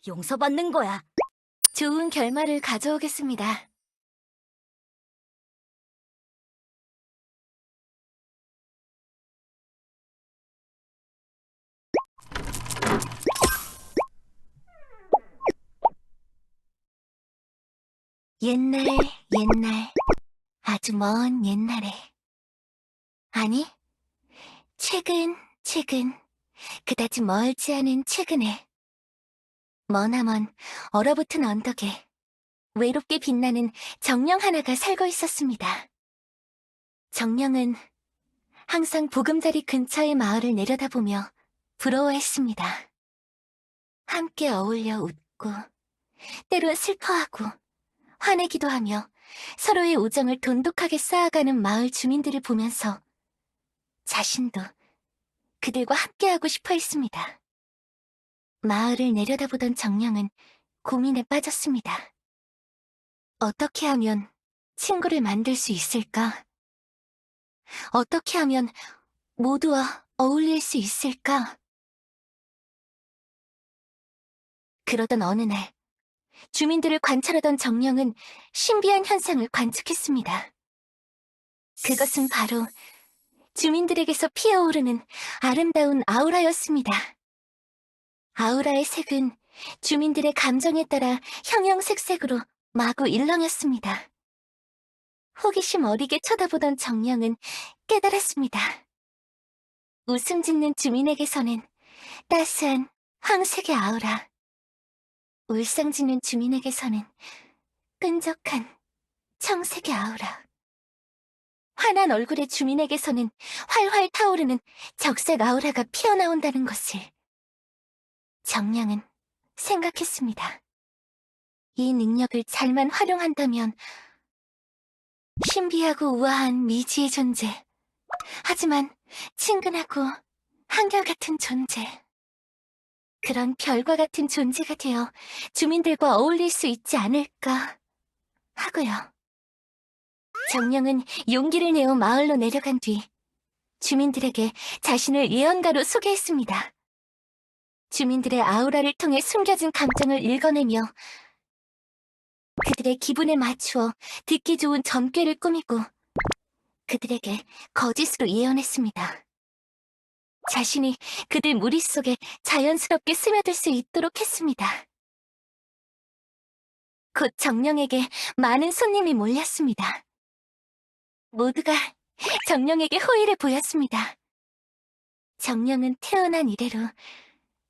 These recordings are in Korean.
용서받는 거야. 좋은 결말을 가져오겠습니다. 옛날, 옛날, 아주 먼 옛날에. 아니, 최근, 그다지 멀지 않은 최근에. 머나먼 얼어붙은 언덕에 외롭게 빛나는 정령 하나가 살고 있었습니다. 정령은 항상 보금자리 근처의 마을을 내려다보며 부러워했습니다. 함께 어울려 웃고, 때론 슬퍼하고, 화내기도 하며 서로의 우정을 돈독하게 쌓아가는 마을 주민들을 보면서 자신도 그들과 함께하고 싶어 했습니다. 마을을 내려다보던 정령은 고민에 빠졌습니다. 어떻게 하면 친구를 만들 수 있을까? 어떻게 하면 모두와 어울릴 수 있을까? 그러던 어느 날, 주민들을 관찰하던 정령은 신비한 현상을 관측했습니다. 그것은 바로 주민들에게서 피어오르는 아름다운 아우라였습니다. 아우라의 색은 주민들의 감정에 따라 형형색색으로 마구 일렁였습니다. 호기심 어리게 쳐다보던 정령은 깨달았습니다. 웃음 짓는 주민에게서는 따스한 황색의 아우라, 울상 짓는 주민에게서는 끈적한 청색의 아우라, 환한 얼굴의 주민에게서는 활활 타오르는 적색 아우라가 피어나온다는 것을 정령은 생각했습니다. 이 능력을 잘만 활용한다면 신비하고 우아한 미지의 존재, 하지만 친근하고 한결같은 존재, 그런 별과 같은 존재가 되어 주민들과 어울릴 수 있지 않을까 하고요. 정령은 용기를 내어 마을로 내려간 뒤 주민들에게 자신을 예언가로 소개했습니다. 주민들의 아우라를 통해 숨겨진 감정을 읽어내며 그들의 기분에 맞추어 듣기 좋은 전꾀를 꾸미고 그들에게 거짓으로 예언했습니다. 자신이 그들 무리 속에 자연스럽게 스며들 수 있도록 했습니다. 곧 정령에게 많은 손님이 몰렸습니다. 모두가 정령에게 호의를 보였습니다. 정령은 태어난 이래로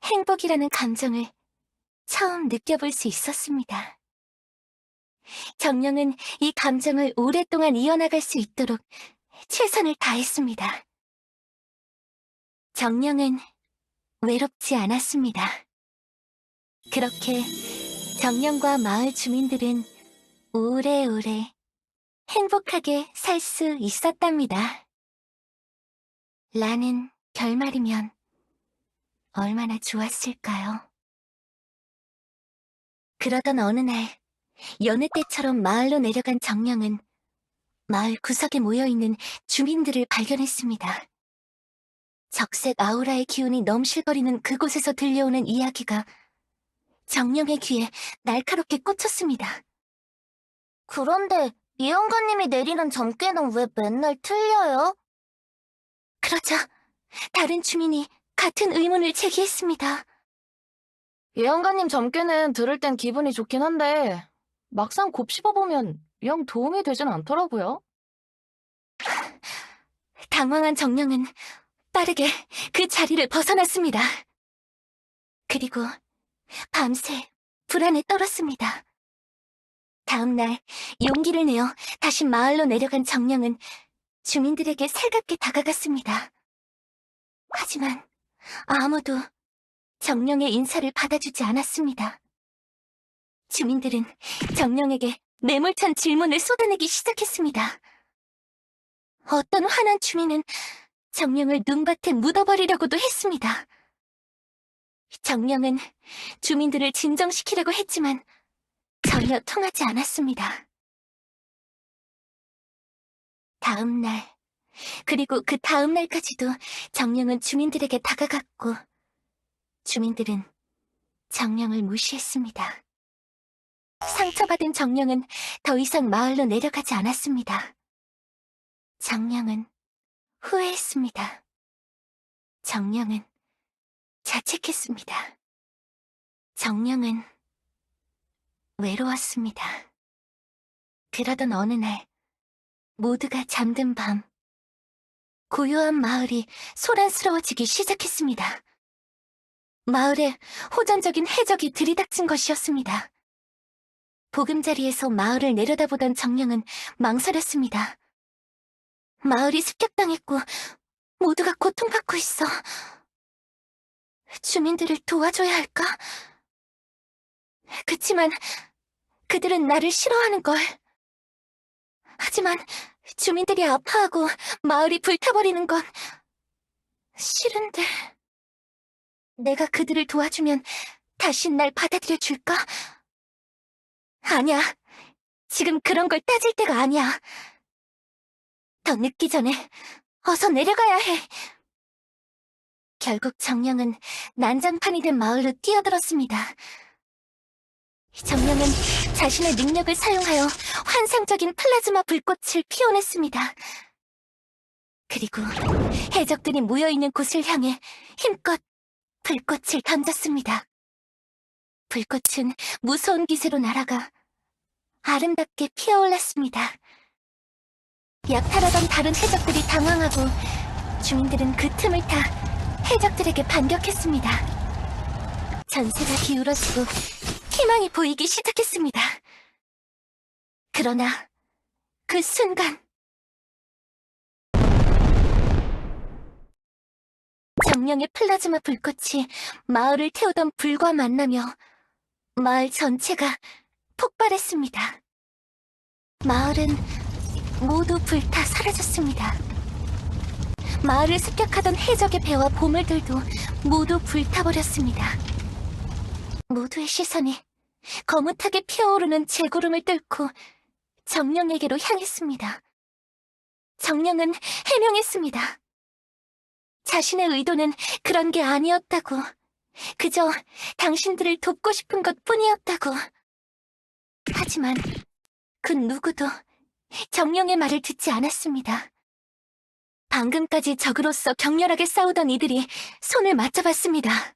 행복이라는 감정을 처음 느껴볼 수 있었습니다. 정령은 이 감정을 오랫동안 이어나갈 수 있도록 최선을 다했습니다. 정령은 외롭지 않았습니다. 그렇게 정령과 마을 주민들은 오래오래 행복하게 살 수 있었답니다. 라는 결말이면 얼마나 좋았을까요? 그러던 어느 날, 여느 때처럼 마을로 내려간 정령은 마을 구석에 모여있는 주민들을 발견했습니다. 적색 아우라의 기운이 넘실거리는 그곳에서 들려오는 이야기가 정령의 귀에 날카롭게 꽂혔습니다. 그런데 예언가님이 내리는 점괘는 왜 맨날 틀려요? 그러자 다른 주민이 같은 의문을 제기했습니다. 예언가님 점괘는 들을 땐 기분이 좋긴 한데 막상 곱씹어보면 영 도움이 되진 않더라고요. 당황한 정령은 빠르게 그 자리를 벗어났습니다. 그리고 밤새 불안에 떨었습니다. 다음 날 용기를 내어 다시 마을로 내려간 정령은 주민들에게 살갑게 다가갔습니다. 하지만 아무도 정령의 인사를 받아주지 않았습니다. 주민들은 정령에게 매몰찬 질문을 쏟아내기 시작했습니다. 어떤 화난 주민은 정령을 눈밭에 묻어버리려고도 했습니다. 정령은 주민들을 진정시키려고 했지만 전혀 통하지 않았습니다. 다음 날, 그리고 그 다음 날까지도 정령은 주민들에게 다가갔고 주민들은 정령을 무시했습니다. 상처받은 정령은 더 이상 마을로 내려가지 않았습니다. 정령은 후회했습니다. 정령은 자책했습니다. 정령은 외로웠습니다. 그러던 어느 날, 모두가 잠든 밤, 고요한 마을이 소란스러워지기 시작했습니다. 마을에 호전적인 해적이 들이닥친 것이었습니다. 보금자리에서 마을을 내려다보던 정령은 망설였습니다. 마을이 습격당했고 모두가 고통받고 있어. 주민들을 도와줘야 할까? 그치만 그들은 나를 싫어하는걸. 하지만 주민들이 아파하고 마을이 불타버리는 건 싫은데. 내가 그들을 도와주면 다신 날 받아들여 줄까? 아니야. 지금 그런 걸 따질 때가 아니야. 더 늦기 전에 어서 내려가야 해. 결국 정령은 난장판이 된 마을로 뛰어들었습니다. 정령은 자신의 능력을 사용하여 환상적인 플라즈마 불꽃을 피워냈습니다. 그리고 해적들이 모여있는 곳을 향해 힘껏 불꽃을 던졌습니다. 불꽃은 무서운 기세로 날아가 아름답게 피어올랐습니다. 약탈하던 다른 해적들이 당황하고 주민들은 그 틈을 타 해적들에게 반격했습니다. 전세가 기울어지고 희망이 보이기 시작했습니다. 그러나 그 순간 정령의 플라즈마 불꽃이 마을을 태우던 불과 만나며 마을 전체가 폭발했습니다. 마을은 모두 불타 사라졌습니다. 마을을 습격하던 해적의 배와 보물들도 모두 불타버렸습니다. 모두의 시선이 거뭇하게 피어오르는 재구름을 뚫고 정령에게로 향했습니다. 정령은 해명했습니다. 자신의 의도는 그런 게 아니었다고, 그저 당신들을 돕고 싶은 것뿐이었다고. 하지만 그 누구도 정령의 말을 듣지 않았습니다. 방금까지 적으로서 격렬하게 싸우던 이들이 손을 맞잡았습니다.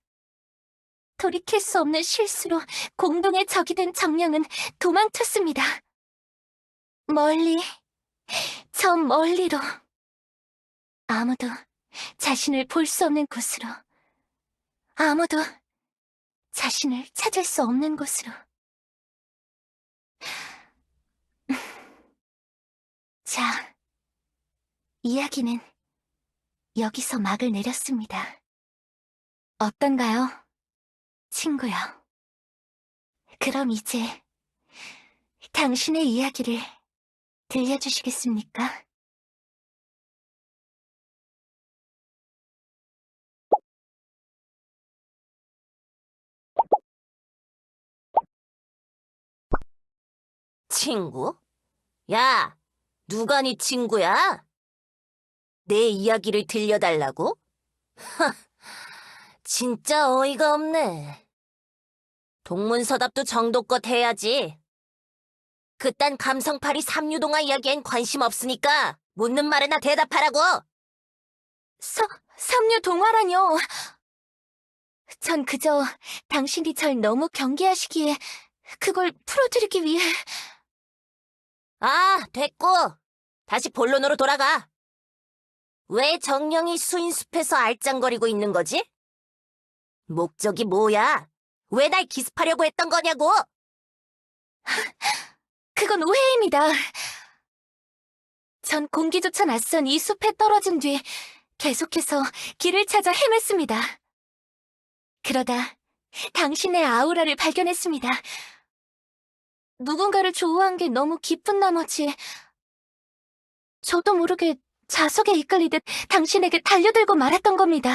돌이킬 수 없는 실수로 공동의 적이 된 정령은 도망쳤습니다. 멀리, 저 멀리로. 아무도 자신을 볼 수 없는 곳으로. 아무도 자신을 찾을 수 없는 곳으로. 자, 이야기는 여기서 막을 내렸습니다. 어떤가요, 친구요? 그럼 이제 당신의 이야기를 들려주시겠습니까? 친구? 야, 누가 네 친구야? 내 이야기를 들려달라고? 진짜 어이가 없네. 동문서답도 정도껏 해야지. 그딴 감성파리 삼류동화 이야기엔 관심 없으니까 묻는 말에나 대답하라고. 삼류 동화라뇨. 전 그저 당신이 절 너무 경계하시기에 그걸 풀어드리기 위해. 아, 됐고. 다시 본론으로 돌아가. 왜 정령이 수인숲에서 알짱거리고 있는 거지? 목적이 뭐야? 왜 날 기습하려고 했던 거냐고? 그건 오해입니다. 전 공기조차 낯선 이 숲에 떨어진 뒤 계속해서 길을 찾아 헤맸습니다. 그러다 당신의 아우라를 발견했습니다. 누군가를 좋아한 게 너무 깊은 나머지 저도 모르게 자석에 이끌리듯 당신에게 달려들고 말았던 겁니다.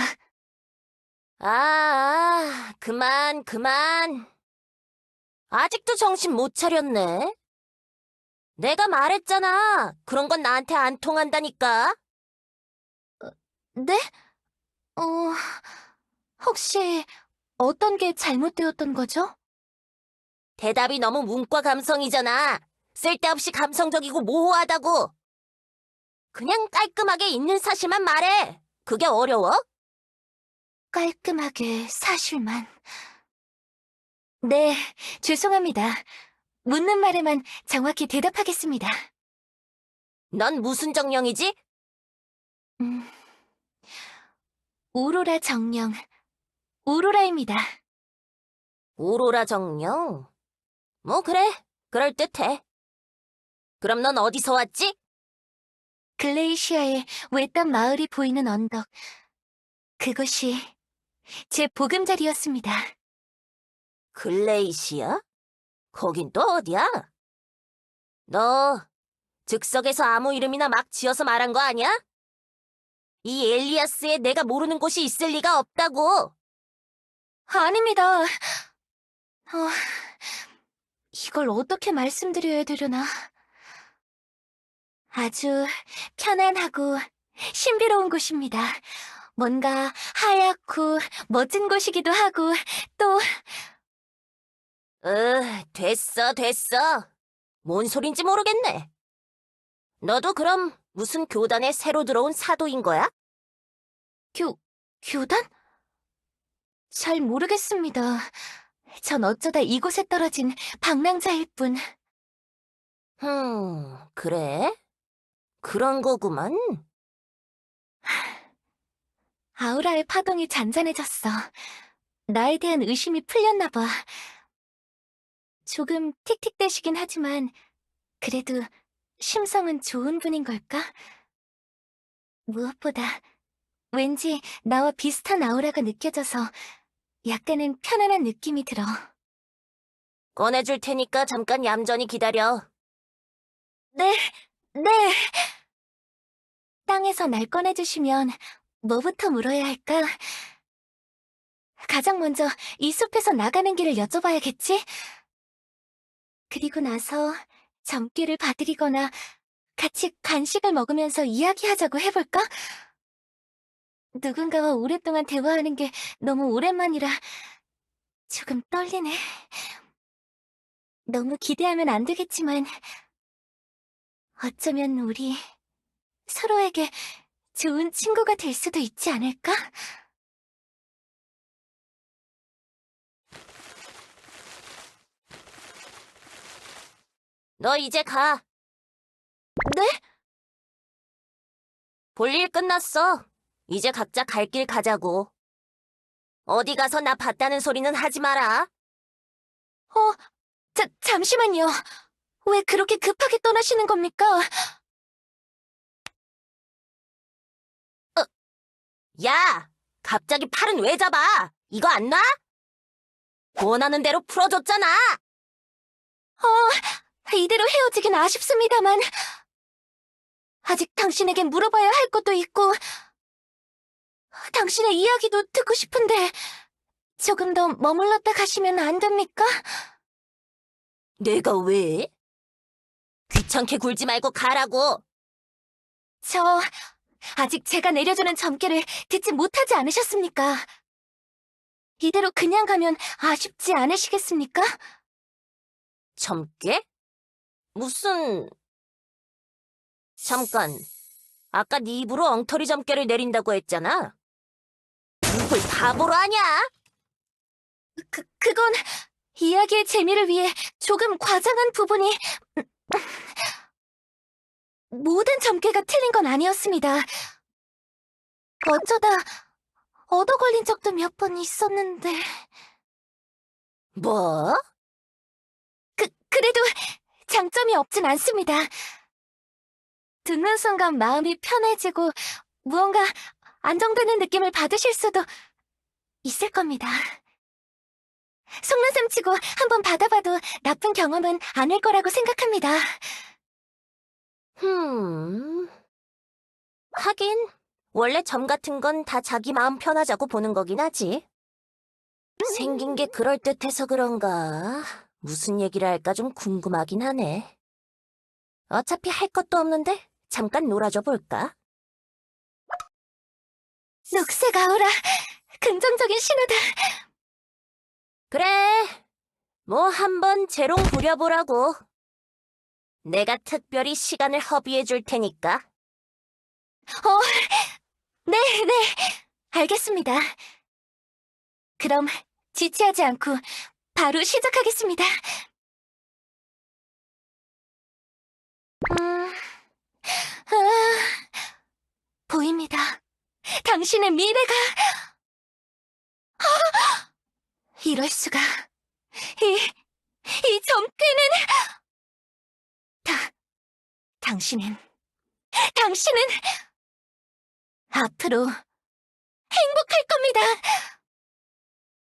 그만. 아직도 정신 못 차렸네. 내가 말했잖아. 그런 건 나한테 안 통한다니까. 네? 혹시 어떤 게 잘못되었던 거죠? 대답이 너무 문과 감성이잖아. 쓸데없이 감성적이고 모호하다고. 그냥 깔끔하게 있는 사실만 말해. 그게 어려워? 깔끔하게 사실만. 네, 죄송합니다. 묻는 말에만 정확히 대답하겠습니다. 넌 무슨 정령이지? 음, 오로라 정령, 오로라입니다. 오로라 정령? 뭐 그래, 그럴듯해. 그럼 넌 어디서 왔지? 글레이시아의 외딴 마을이 보이는 언덕. 그것이 제 보금자리였습니다. 글레이시아? 거긴 또 어디야? 너 즉석에서 아무 이름이나 막 지어서 말한 거 아니야? 이 엘리아스에 내가 모르는 곳이 있을 리가 없다고. 아닙니다. 이걸 어떻게 말씀드려야 되려나. 아주 편안하고 신비로운 곳입니다. 뭔가 하얗고 멋진 곳이기도 하고 또 됐어. 뭔 소린지 모르겠네. 너도 그럼 무슨 교단에 새로 들어온 사도인 거야? 교단? 잘 모르겠습니다. 전 어쩌다 이곳에 떨어진 방랑자일 뿐. 그래? 그런 거구만. 아우라의 파동이 잔잔해졌어. 나에 대한 의심이 풀렸나 봐. 조금 틱틱대시긴 하지만 그래도 심성은 좋은 분인 걸까? 무엇보다 왠지 나와 비슷한 아우라가 느껴져서 약간은 편안한 느낌이 들어. 꺼내줄 테니까 잠깐 얌전히 기다려. 네. 땅에서 날 꺼내주시면 뭐부터 물어야 할까? 가장 먼저 이 숲에서 나가는 길을 여쭤봐야겠지? 그리고 나서 점괘를 봐드리거나 같이 간식을 먹으면서 이야기하자고 해볼까? 누군가와 오랫동안 대화하는 게 너무 오랜만이라 조금 떨리네. 너무 기대하면 안 되겠지만 어쩌면 우리 서로에게 좋은 친구가 될 수도 있지 않을까? 너 이제 가. 네? 볼일 끝났어. 이제 각자 갈 길 가자고. 어디 가서 나 봤다는 소리는 하지 마라. 잠시만요. 왜 그렇게 급하게 떠나시는 겁니까? 야! 갑자기 팔은 왜 잡아? 이거 안 놔? 원하는 대로 풀어줬잖아! 이대로 헤어지긴 아쉽습니다만 아직 당신에게 물어봐야 할 것도 있고 당신의 이야기도 듣고 싶은데 조금 더 머물렀다 가시면 안 됩니까? 내가 왜? 귀찮게 굴지 말고 가라고! 저 아직 제가 내려주는 점괘를 듣지 못하지 않으셨습니까? 이대로 그냥 가면 아쉽지 않으시겠습니까? 점괘? 무슨... 잠깐, 아까 네 입으로 엉터리 점괘를 내린다고 했잖아. 누굴 바보로 하냐? 그건 이야기의 재미를 위해 조금 과장한 부분이 모든 점괘가 틀린 건 아니었습니다. 어쩌다 얻어 걸린 적도 몇 번 있었는데 뭐? 그래도 장점이 없진 않습니다. 듣는 순간 마음이 편해지고 무언가 안정되는 느낌을 받으실 수도 있을 겁니다. 속눈썹 치고 한번 받아봐도 나쁜 경험은 아닐 거라고 생각합니다. 하긴 원래 점 같은 건 다 자기 마음 편하자고 보는 거긴 하지. 생긴 게 그럴듯해서 그런가. 무슨 얘기를 할까 좀 궁금하긴 하네. 어차피 할 것도 없는데 잠깐 놀아줘 볼까? 녹색 아우라, 긍정적인 신호다. 그래, 뭐 한번 재롱 부려보라고. 내가 특별히 시간을 허비해 줄 테니까. 네, 네, 알겠습니다. 그럼 지체하지 않고 바로 시작하겠습니다. 보입니다. 당신의 미래가... 이럴 수가... 이 점괘는... 당신은 앞으로 행복할 겁니다.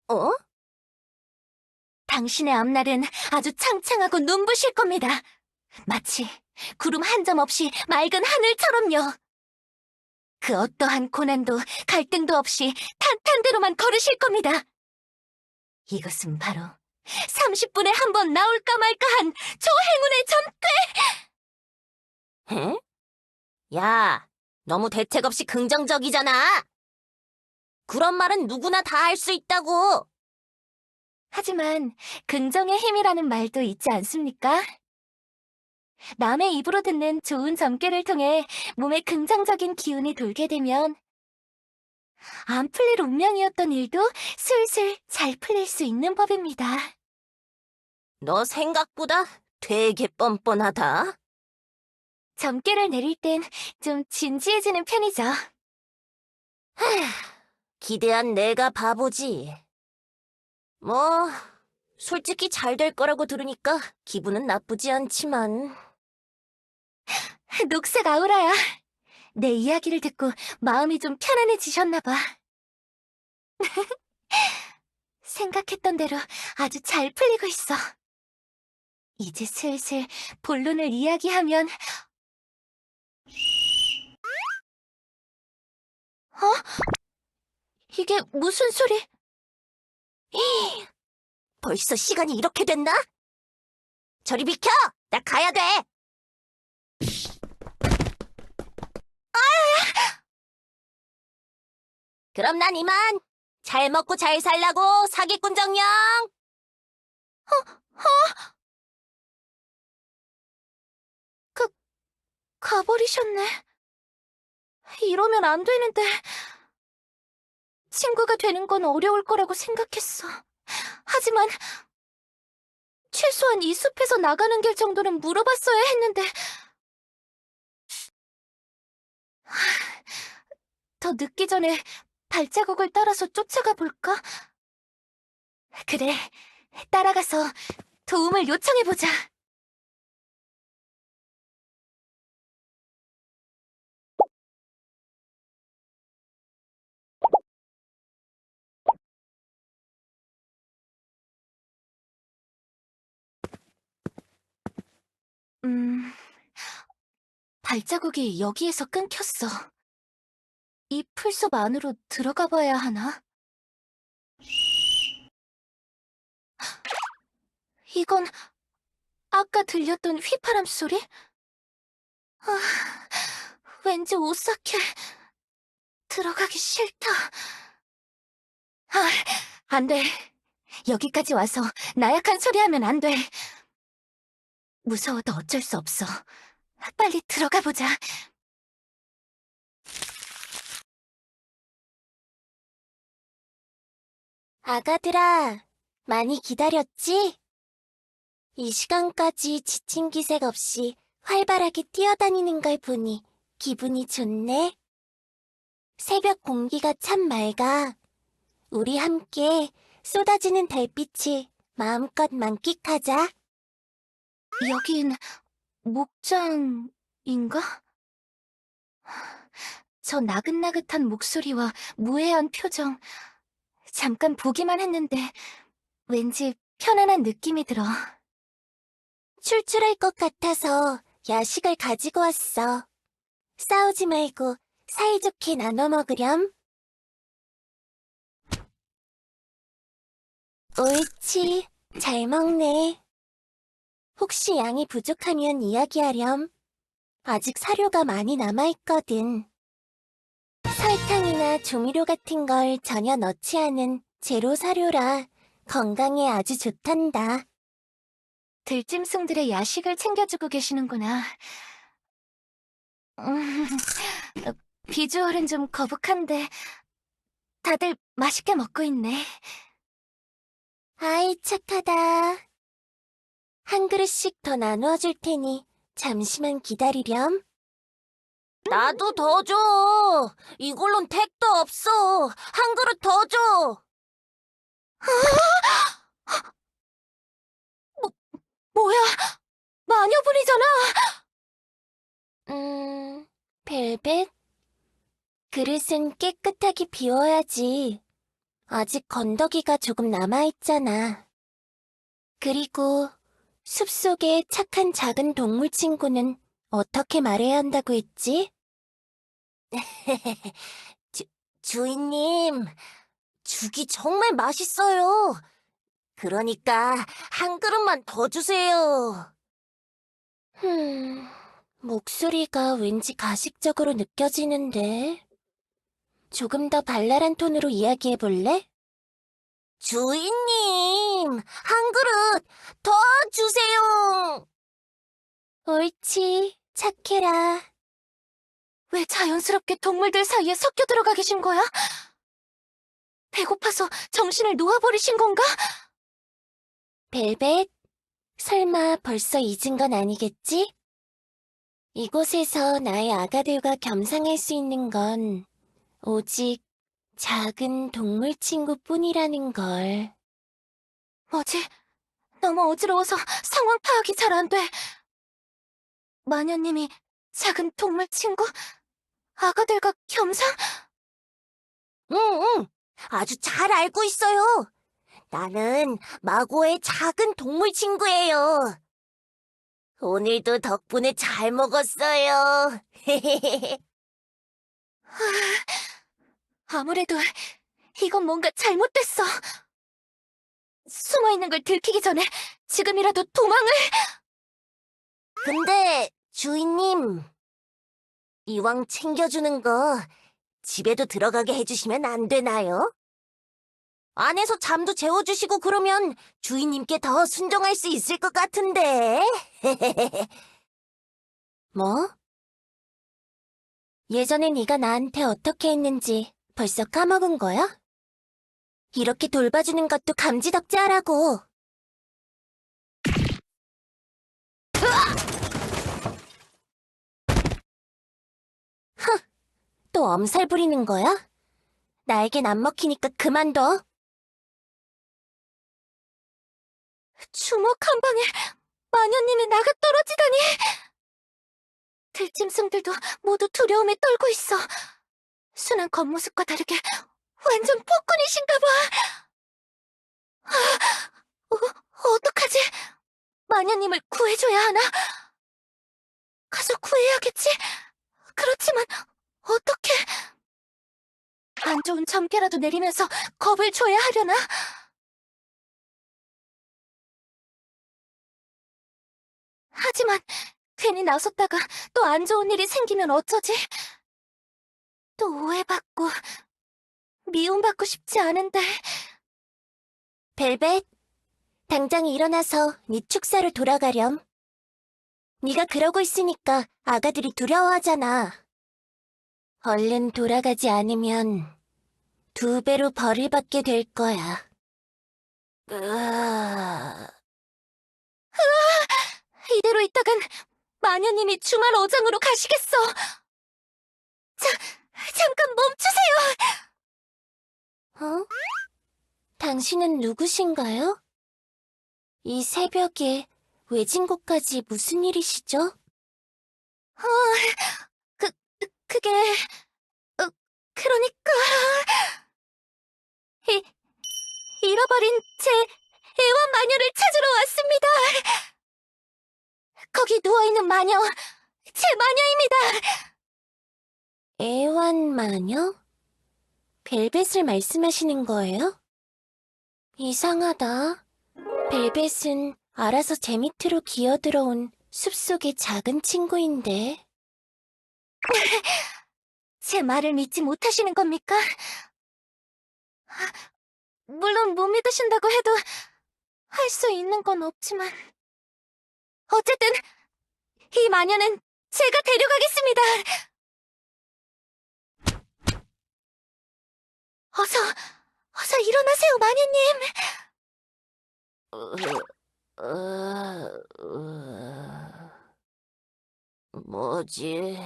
어? 당신의 앞날은 아주 창창하고 눈부실 겁니다. 마치 구름 한 점 없이 맑은 하늘처럼요. 그 어떠한 고난도 갈등도 없이 탄탄대로만 걸으실 겁니다. 이것은 바로 30분에 한 번 나올까 말까한 초행운의 에? 야, 너무 대책 없이 긍정적이잖아. 그런 말은 누구나 다 할 수 있다고. 하지만 긍정의 힘이라는 말도 있지 않습니까? 남의 입으로 듣는 좋은 점괘를 통해 몸에 긍정적인 기운이 돌게 되면 안 풀릴 운명이었던 일도 슬슬 잘 풀릴 수 있는 법입니다. 너 생각보다 되게 뻔뻔하다. 점괘를 내릴 땐 좀 진지해지는 편이죠. 기대한 내가 바보지. 뭐, 솔직히 잘 될 거라고 들으니까 기분은 나쁘지 않지만. 녹색 아우라야. 내 이야기를 듣고 마음이 좀 편안해지셨나 봐. 생각했던 대로 아주 잘 풀리고 있어. 이제 슬슬 본론을 이야기하면... 이게 무슨 소리? 벌써 시간이 이렇게 됐나? 저리 비켜! 나 가야 돼! 그럼 난 이만! 잘 먹고 잘 살라고 사기꾼 정령! 가버리셨네. 이러면 안 되는데. 친구가 되는 건 어려울 거라고 생각했어. 하지만 최소한 이 숲에서 나가는 길 정도는 물어봤어야 했는데. 더 늦기 전에 발자국을 따라서 쫓아가 볼까? 그래, 따라가서 도움을 요청해보자. 발자국이 여기에서 끊겼어. 이 풀숲 안으로 들어가 봐야 하나? 이건 아까 들렸던 휘파람 소리? 왠지 오싹해. 들어가기 싫다. 안 돼. 여기까지 와서 나약한 소리 하면 안 돼. 무서워도 어쩔 수 없어. 빨리 들어가 보자. 아가들아, 많이 기다렸지? 이 시간까지 지친 기색 없이 활발하게 뛰어다니는 걸 보니 기분이 좋네. 새벽 공기가 참 맑아. 우리 함께 쏟아지는 달빛을 마음껏 만끽하자. 여긴 목장인가? 저 나긋나긋한 목소리와 무해한 표정. 잠깐 보기만 했는데 왠지 편안한 느낌이 들어. 출출할 것 같아서 야식을 가지고 왔어. 싸우지 말고 사이좋게 나눠 먹으렴. 옳지, 잘 먹네. 혹시 양이 부족하면 이야기하렴. 아직 사료가 많이 남아있거든. 설탕이나 조미료 같은 걸 전혀 넣지 않은 제로 사료라 건강에 아주 좋단다. 들짐승들의 야식을 챙겨주고 계시는구나. 음, 비주얼은 좀 거북한데 다들 맛있게 먹고 있네. 아이, 착하다. 한 그릇씩 더 나누어 줄 테니 잠시만 기다리렴. 나도 더 줘. 이걸론 택도 없어. 한 그릇 더 줘. 뭐야, 마녀분이잖아. 벨벳? 그릇은 깨끗하게 비워야지. 아직 건더기가 조금 남아있잖아. 그리고 숲속의 착한 작은 동물 친구는 어떻게 말해야 한다고 했지? 주인님, 죽이 정말 맛있어요. 그러니까 한 그릇만 더 주세요. 목소리가 왠지 가식적으로 느껴지는데. 조금 더 발랄한 톤으로 이야기해볼래? 주인님, 한 그릇 더 주세요. 옳지, 착해라. 왜 자연스럽게 동물들 사이에 섞여 들어가 계신 거야? 배고파서 정신을 놓아버리신 건가? 벨벳, 설마 벌써 잊은 건 아니겠지? 이곳에서 나의 아가들과 겸상할 수 있는 건 오직 작은 동물 친구뿐이라는 걸. 뭐지? 너무 어지러워서 상황 파악이 잘 안 돼. 마녀님이 작은 동물 친구? 아가들과 겸상? 응, 아주 잘 알고 있어요. 나는 마고의 작은 동물 친구예요. 오늘도 덕분에 잘 먹었어요. 아무래도 이건 뭔가 잘못됐어. 숨어있는 걸 들키기 전에 지금이라도 도망을... 근데 주인님, 이왕 챙겨주는 거 집에도 들어가게 해주시면 안 되나요? 안에서 잠도 재워주시고 그러면 주인님께 더 순종할 수 있을 것 같은데. 뭐? 예전에 네가 나한테 어떻게 했는지 벌써 까먹은 거야? 이렇게 돌봐주는 것도 감지덕지 하라고. 또 엄살 부리는 거야? 나에겐 안 먹히니까 그만둬. 주먹 한 방에 마녀님이 나가 떨어지다니! 들짐승들도 모두 두려움에 떨고 있어. 순한 겉모습과 다르게 완전 폭군이신가 봐. 어떡하지? 마녀님을 구해줘야 하나? 가서 구해야겠지? 그렇지만 어떻게... 안 좋은 점괘라도 내리면서 겁을 줘야 하려나? 하지만 괜히 나섰다가 또 안 좋은 일이 생기면 어쩌지? 또 오해받고 미움받고 싶지 않은데. 벨벳, 당장 일어나서 네 축사로 돌아가렴. 네가 그러고 있으니까 아가들이 두려워하잖아. 얼른 돌아가지 않으면 2배로 벌을 받게 될 거야. 이대로 있다간 마녀님이 주말 어장으로 가시겠어. 잠깐 멈추세요. 어? 당신은 누구신가요? 이 새벽에 외진 곳까지 무슨 일이시죠? 그게... 그러니까... 잃어버린 제 애완 마녀를 찾으러 왔습니다. 거기 누워있는 마녀, 제 마녀입니다. 애완마녀? 벨벳을 말씀하시는 거예요? 이상하다. 벨벳은 알아서 제 밑으로 기어들어온 숲속의 작은 친구인데. 제 말을 믿지 못하시는 겁니까? 물론 못 믿으신다고 해도 할 수 있는 건 없지만. 어쨌든 이 마녀는 제가 데려가겠습니다. 어서 일어나세요, 마녀님. 뭐지?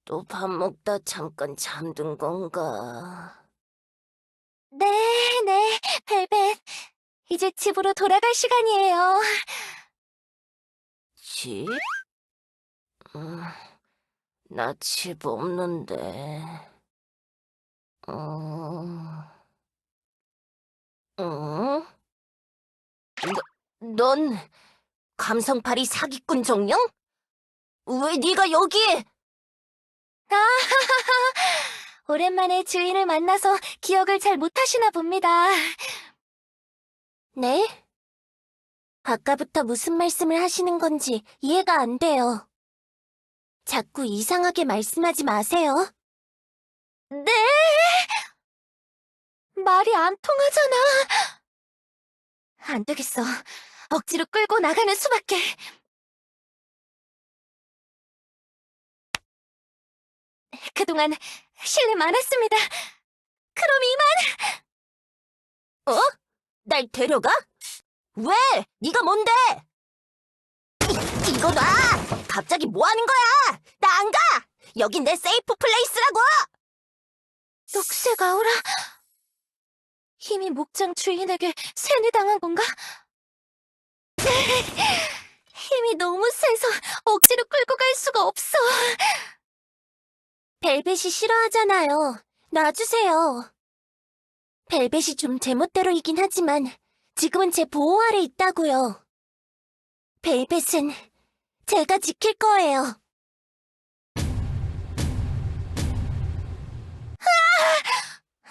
또 밥 먹다 잠깐 잠든 건가? 네, 벨벳. 이제 집으로 돌아갈 시간이에요. 집? 나 집 없는데. 응? 넌 감성파리 사기꾼 정령? 왜 네가 여기에? 오랜만에 주인을 만나서 기억을 잘 못하시나 봅니다. 네? 아까부터 무슨 말씀을 하시는 건지 이해가 안 돼요. 자꾸 이상하게 말씀하지 마세요. 네? 말이 안 통하잖아. 안 되겠어. 억지로 끌고 나가는 수밖에. 그동안 실례 많았습니다. 그럼 이만. 날 데려가? 왜? 네가 뭔데? 이거 놔! 갑자기 뭐 하는 거야? 나 안 가! 여긴 내 세이프 플레이스라고! 녹색 아우라. 힘이 목장 주인에게 세뇌당한 건가? 힘이 너무 세서 억지로 끌고 갈 수가 없어. 벨벳이 싫어하잖아요. 놔주세요. 벨벳이 좀 제멋대로이긴 하지만 지금은 제 보호 아래 있다고요. 벨벳은 제가 지킬 거예요.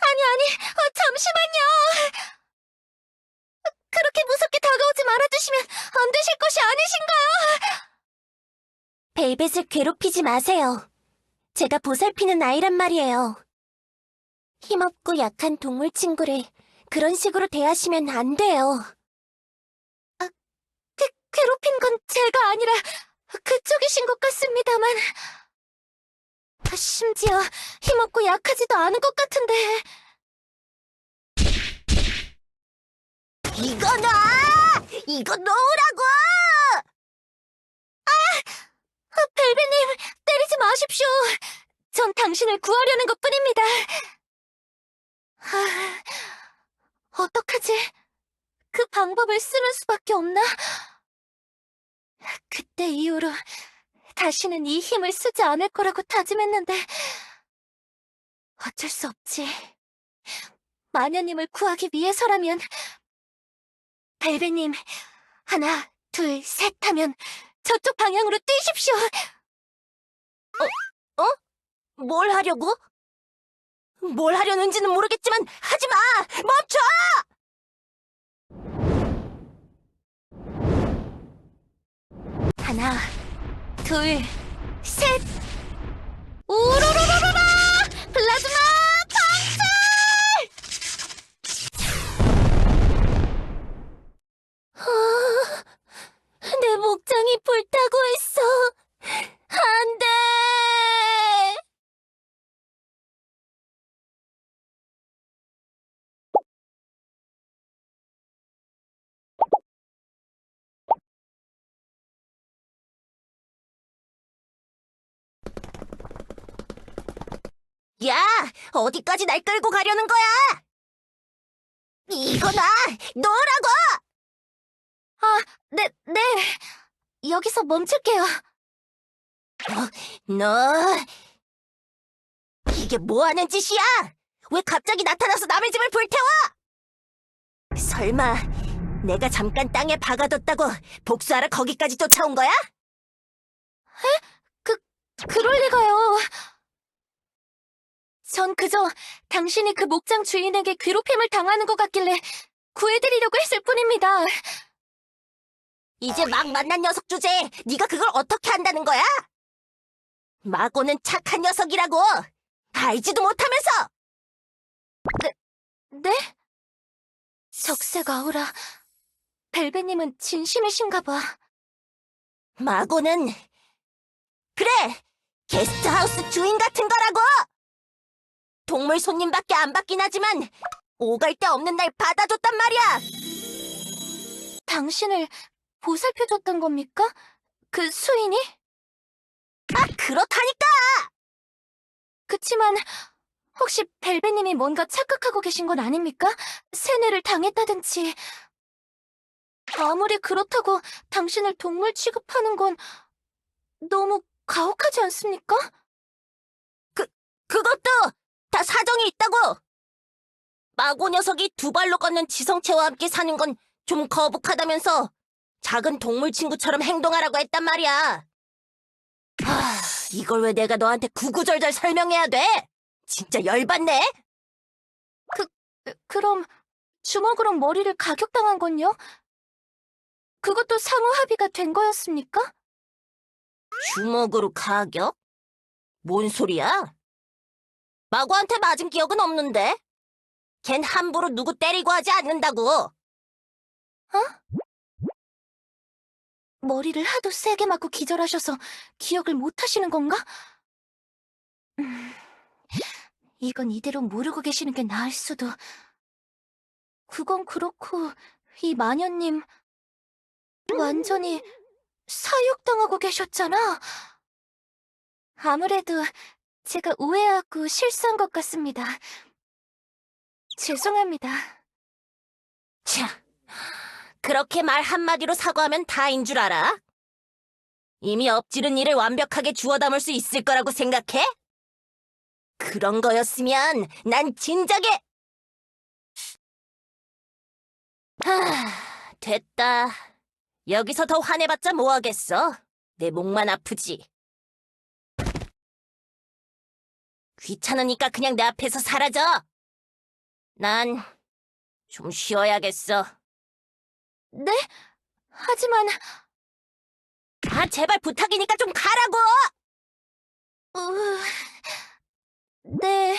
아니, 잠시만요. 그렇게 무섭게 다가오지 말아주시면 안 되실 것이 아니신가요? 벨벳을 괴롭히지 마세요. 제가 보살피는 아이란 말이에요. 힘없고 약한 동물 친구를 그런 식으로 대하시면 안 돼요. 괴롭힌 건 제가 아니라 그쪽이신 것 같습니다만. 심지어 힘없고 약하지도 않은 것 같은데. 이거 놔! 이거 놓으라고! 벨벳님, 때리지 마십시오. 전 당신을 구하려는 것뿐입니다. 어떡하지? 그 방법을 쓰는 수밖에 없나? 그때 이후로 다시는 이 힘을 쓰지 않을 거라고 다짐했는데 어쩔 수 없지. 마녀님을 구하기 위해서라면. 벨벳님, 하나, 둘, 셋 하면 저쪽 방향으로 뛰십시오. 뭘 하려고? 뭘 하려는지는 모르겠지만 하지 마! 멈춰! 하나, 둘, 셋! 우로로로로라! 플라즈마 내 목장이 불타고 있어. 안 돼! 야! 어디까지 날 끌고 가려는 거야? 이거 놔! 놓으라고! 네. 여기서 멈출게요. 너... 이게 뭐 하는 짓이야? 왜 갑자기 나타나서 남의 집을 불태워? 설마 내가 잠깐 땅에 박아뒀다고 복수하러 거기까지 쫓아온 거야? 그럴 리가요. 전 그저 당신이 그 목장 주인에게 괴롭힘을 당하는 것 같길래 구해드리려고 했을 뿐입니다. 이제 막 만난 녀석 주제에 네가 그걸 어떻게 한다는 거야? 마고는 착한 녀석이라고! 알지도 못하면서! 네? 적색 아우라. 벨벳님은 진심이신가 봐. 마고는 그래! 게스트하우스 주인 같은 거라고! 동물 손님밖에 안 받긴 하지만 오갈 데 없는 날 받아줬단 말이야! 당신을 보살펴줬던 겁니까? 그 수인이? 아, 그렇다니까! 그치만 혹시 벨벳님이 뭔가 착각하고 계신 건 아닙니까? 세뇌를 당했다든지. 아무리 그렇다고 당신을 동물 취급하는 건 너무 가혹하지 않습니까? 그것도 다 사정이 있다고! 마고 녀석이 두 발로 걷는 지성체와 함께 사는 건 좀 거북하다면서 작은 동물 친구처럼 행동하라고 했단 말이야. 이걸 왜 내가 너한테 구구절절 설명해야 돼? 진짜 열받네? 그럼 주먹으로 머리를 가격당한 건요? 그것도 상호 합의가 된 거였습니까? 주먹으로 가격? 뭔 소리야? 마고한테 맞은 기억은 없는데? 걘 함부로 누구 때리고 하지 않는다고. 머리를 하도 세게 맞고 기절하셔서 기억을 못 하시는 건가? 이건 이대로 모르고 계시는 게 나을 수도. 그건 그렇고 이 마녀님 완전히 사육당하고 계셨잖아. 아무래도 제가 오해하고 실수한 것 같습니다. 죄송합니다. 차, 그렇게 말 한마디로 사과하면 다인 줄 알아? 이미 엎지른 일을 완벽하게 주워 담을 수 있을 거라고 생각해? 그런 거였으면 난 진작에... 됐다. 여기서 더 화내봤자 뭐하겠어? 내 목만 아프지. 귀찮으니까 그냥 내 앞에서 사라져. 난 좀 쉬어야겠어. 네? 하지만... 아, 제발 부탁이니까 좀 가라고! 네,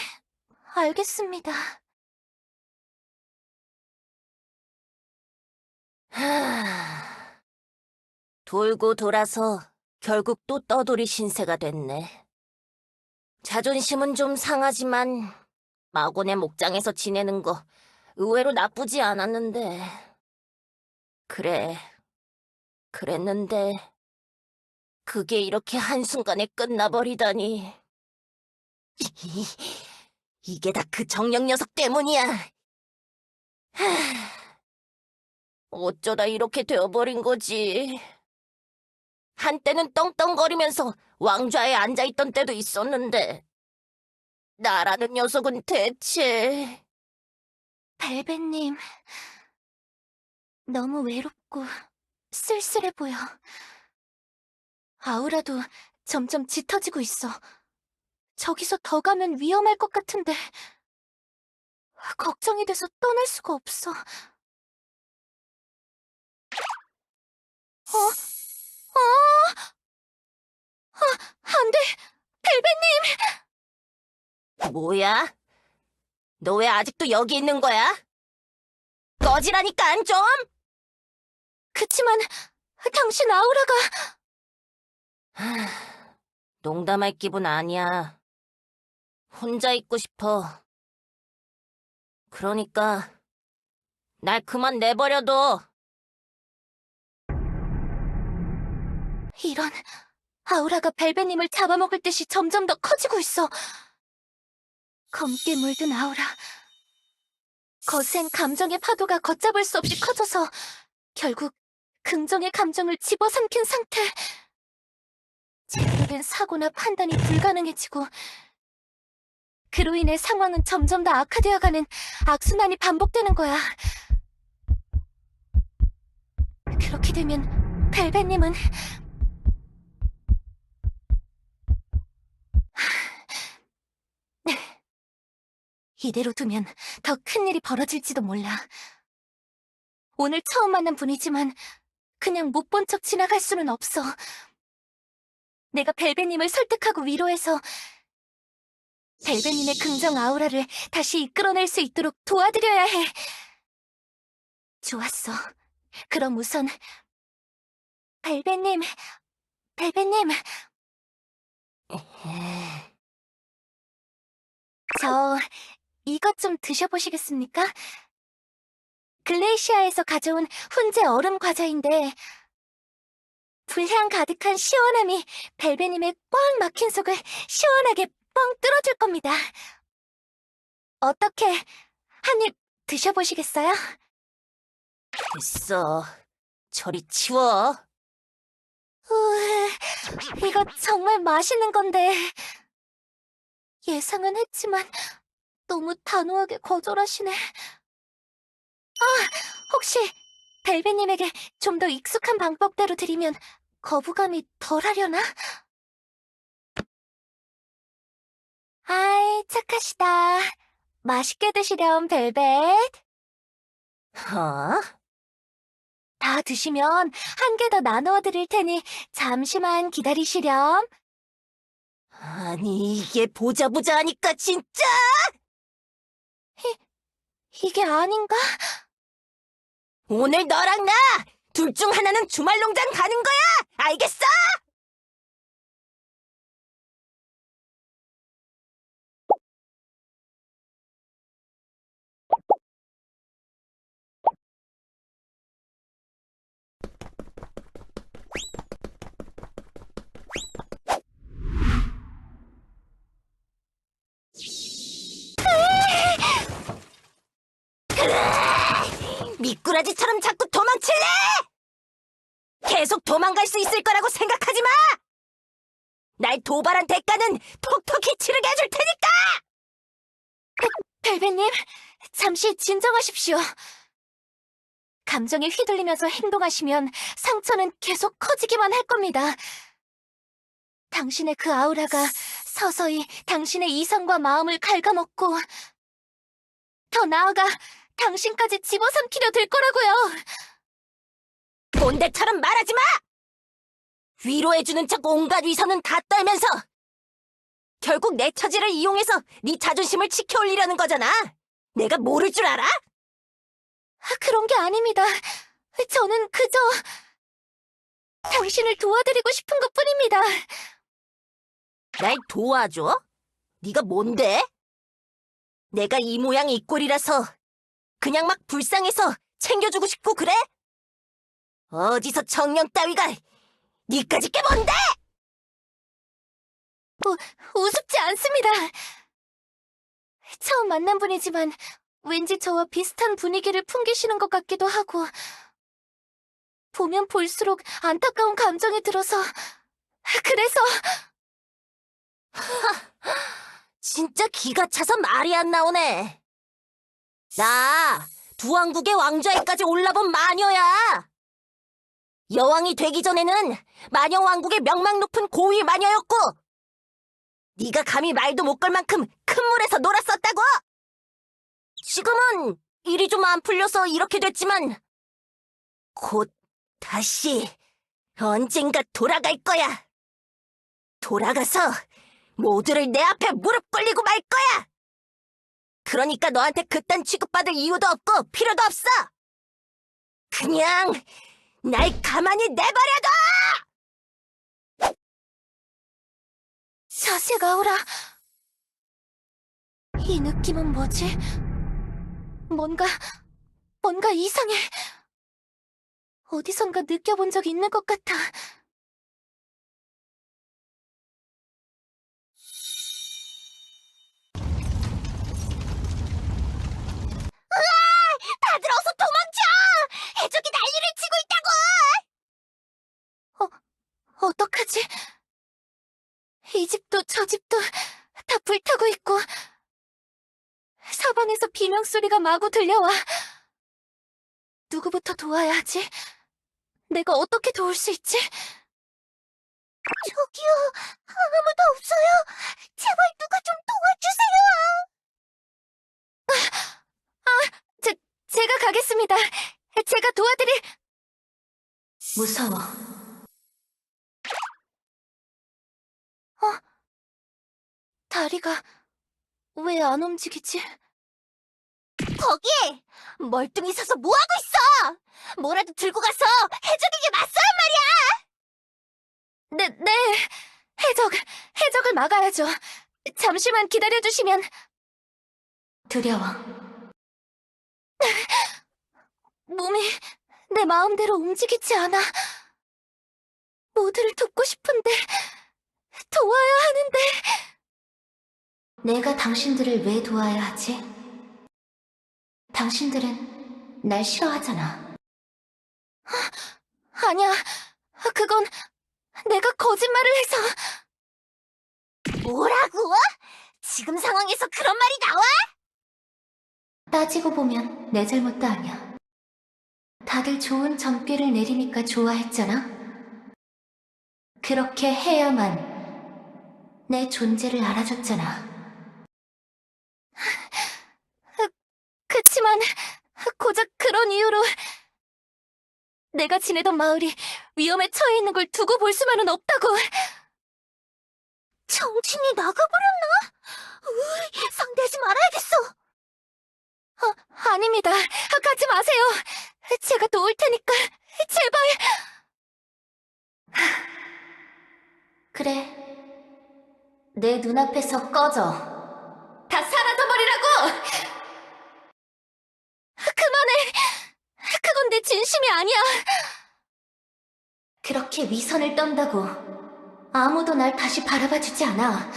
알겠습니다. 돌고 돌아서 결국 또 떠돌이 신세가 됐네. 자존심은 좀 상하지만 마곤의 목장에서 지내는 거 의외로 나쁘지 않았는데. 그래, 그랬는데 그게 이렇게 한순간에 끝나버리다니. 이게 다 그 정령 녀석 때문이야. 어쩌다 이렇게 되어버린 거지. 한때는 떵떵거리면서 왕좌에 앉아있던 때도 있었는데 나라는 녀석은 대체... 벨벳님, 너무 외롭고 쓸쓸해 보여. 아우라도 점점 짙어지고 있어. 저기서 더 가면 위험할 것 같은데 걱정이 돼서 떠날 수가 없어. 안 돼! 벨벳님! 뭐야? 너 왜 아직도 여기 있는 거야? 꺼지라니까 좀! 그치만 당신 아우라가... 농담할 기분 아니야. 혼자 있고 싶어. 그러니까 날 그만 내버려둬. 이런... 아우라가 벨벳님을 잡아먹을 듯이 점점 더 커지고 있어. 검게 물든 아우라. 거센 감정의 파도가 걷잡을 수 없이 커져서 결국 긍정의 감정을 집어삼킨 상태. 제대로 된 사고나 판단이 불가능해지고 그로 인해 상황은 점점 더 악화되어가는 악순환이 반복되는 거야. 그렇게 되면 벨벳님은 이대로 두면 더 큰일이 벌어질지도 몰라. 오늘 처음 만난 분이지만 그냥 못 본 척 지나갈 수는 없어. 내가 벨벳님을 설득하고 위로해서 벨벳님의 긍정 아우라를 다시 이끌어낼 수 있도록 도와드려야 해. 좋았어. 그럼 우선 벨벳님, 벨벳님, 저 이것 좀 드셔보시겠습니까? 글레이시아에서 가져온 훈제 얼음 과자인데 불향 가득한 시원함이 벨벳님의 꽉 막힌 속을 시원하게 뻥 뚫어줄 겁니다. 어떻게 한 입 드셔보시겠어요? 됐어. 저리 치워. 이거 정말 맛있는 건데 예상은 했지만 너무 단호하게 거절하시네. 혹시 벨벳님에게 좀 더 익숙한 방법대로 드리면 거부감이 덜하려나? 아이, 착하시다. 맛있게 드시렴, 벨벳. 어? 다 드시면 한 개 더 나누어 드릴 테니 잠시만 기다리시렴. 아니, 이게 보자 하니까 진짜! 이게 아닌가? 오늘 너랑 나! 둘 중 하나는 주말 농장 가는 거야! 알겠어? 미꾸라지처럼 자꾸 도망칠래! 계속 도망갈 수 있을 거라고 생각하지 마! 날 도발한 대가는 톡톡히 치르게 해줄 테니까! 벨벳님, 잠시 진정하십시오. 감정에 휘둘리면서 행동하시면 상처는 계속 커지기만 할 겁니다. 당신의 그 아우라가 서서히 당신의 이성과 마음을 갉아먹고 더 나아가 당신까지 집어삼키려 들 거라고요. 꼰대처럼 말하지 마! 위로해주는 척 온갖 위선은 다 떨면서 결국 내 처지를 이용해서 네 자존심을 지켜올리려는 거잖아. 내가 모를 줄 알아? 그런 게 아닙니다. 저는 그저 당신을 도와드리고 싶은 것뿐입니다. 날 도와줘? 네가 뭔데? 내가 이 모양 이 꼴이라서 그냥 막 불쌍해서 챙겨주고 싶고 그래? 어디서 정령 따위가 니까짓 게 뭔데? 우습지 않습니다. 처음 만난 분이지만 왠지 저와 비슷한 분위기를 풍기시는 것 같기도 하고 보면 볼수록 안타까운 감정이 들어서 그래서 진짜 기가 차서 말이 안 나오네. 나 두왕국의 왕좌에까지 올라본 마녀야. 여왕이 되기 전에는 마녀 왕국의 명망 높은 고위 마녀였고 네가 감히 말도 못 걸 만큼 큰 물에서 놀았었다고. 지금은 일이 좀 안 풀려서 이렇게 됐지만 곧 다시 언젠가 돌아갈 거야. 돌아가서 모두를 내 앞에 무릎 꿇리고 말 거야. 그러니까 너한테 그딴 취급받을 이유도 없고 필요도 없어. 그냥 날 가만히 내버려둬! 자색 아우라. 이 느낌은 뭐지? 뭔가 이상해. 어디선가 느껴본 적 있는 것 같아. 다들 어서 도망쳐! 해적이 난리를 치고 있다고! 어떡하지? 이 집도 저 집도 다 불타고 있고 사방에서 비명소리가 마구 들려와. 누구부터 도와야 하지? 내가 어떻게 도울 수 있지? 저기요, 아무도 없어요. 제발 누가 좀 도와주세요. 제가 가겠습니다. 제가 무서워. 다리가 왜 안 움직이지? 거기! 멀뚱히 서서 뭐하고 있어! 뭐라도 들고 가서 해적에게 맞서란 네. 해적을 막아야죠. 잠시만 기다려주시면. 두려워. 몸이 내 마음대로 움직이지 않아. 모두를 돕고 싶은데, 도와야 하는데. 내가 당신들을 왜 도와야 하지? 당신들은 날 싫어하잖아. 아니야, 그건 내가 거짓말을 해서. 뭐라고? 지금 상황에서 그런 말이 나와? 따지고 보면 내 잘못도 아니야. 다들 좋은 점괘를 내리니까 좋아했잖아. 그렇게 해야만 내 존재를 알아줬잖아. 그치만 고작 그런 이유로 내가 지내던 마을이 위험에 처해 있는 걸 두고 볼 수만은 없다고. 정신이 나가버렸나? 상대하지 말아야겠어. 아닙니다. 가지 마세요. 제가 도울 테니까 제발. 그래. 내 눈앞에서 꺼져. 다 사라져버리라고! 그만해! 그건 내 진심이 아니야. 그렇게 위선을 떤다고 아무도 날 다시 바라봐주지 않아.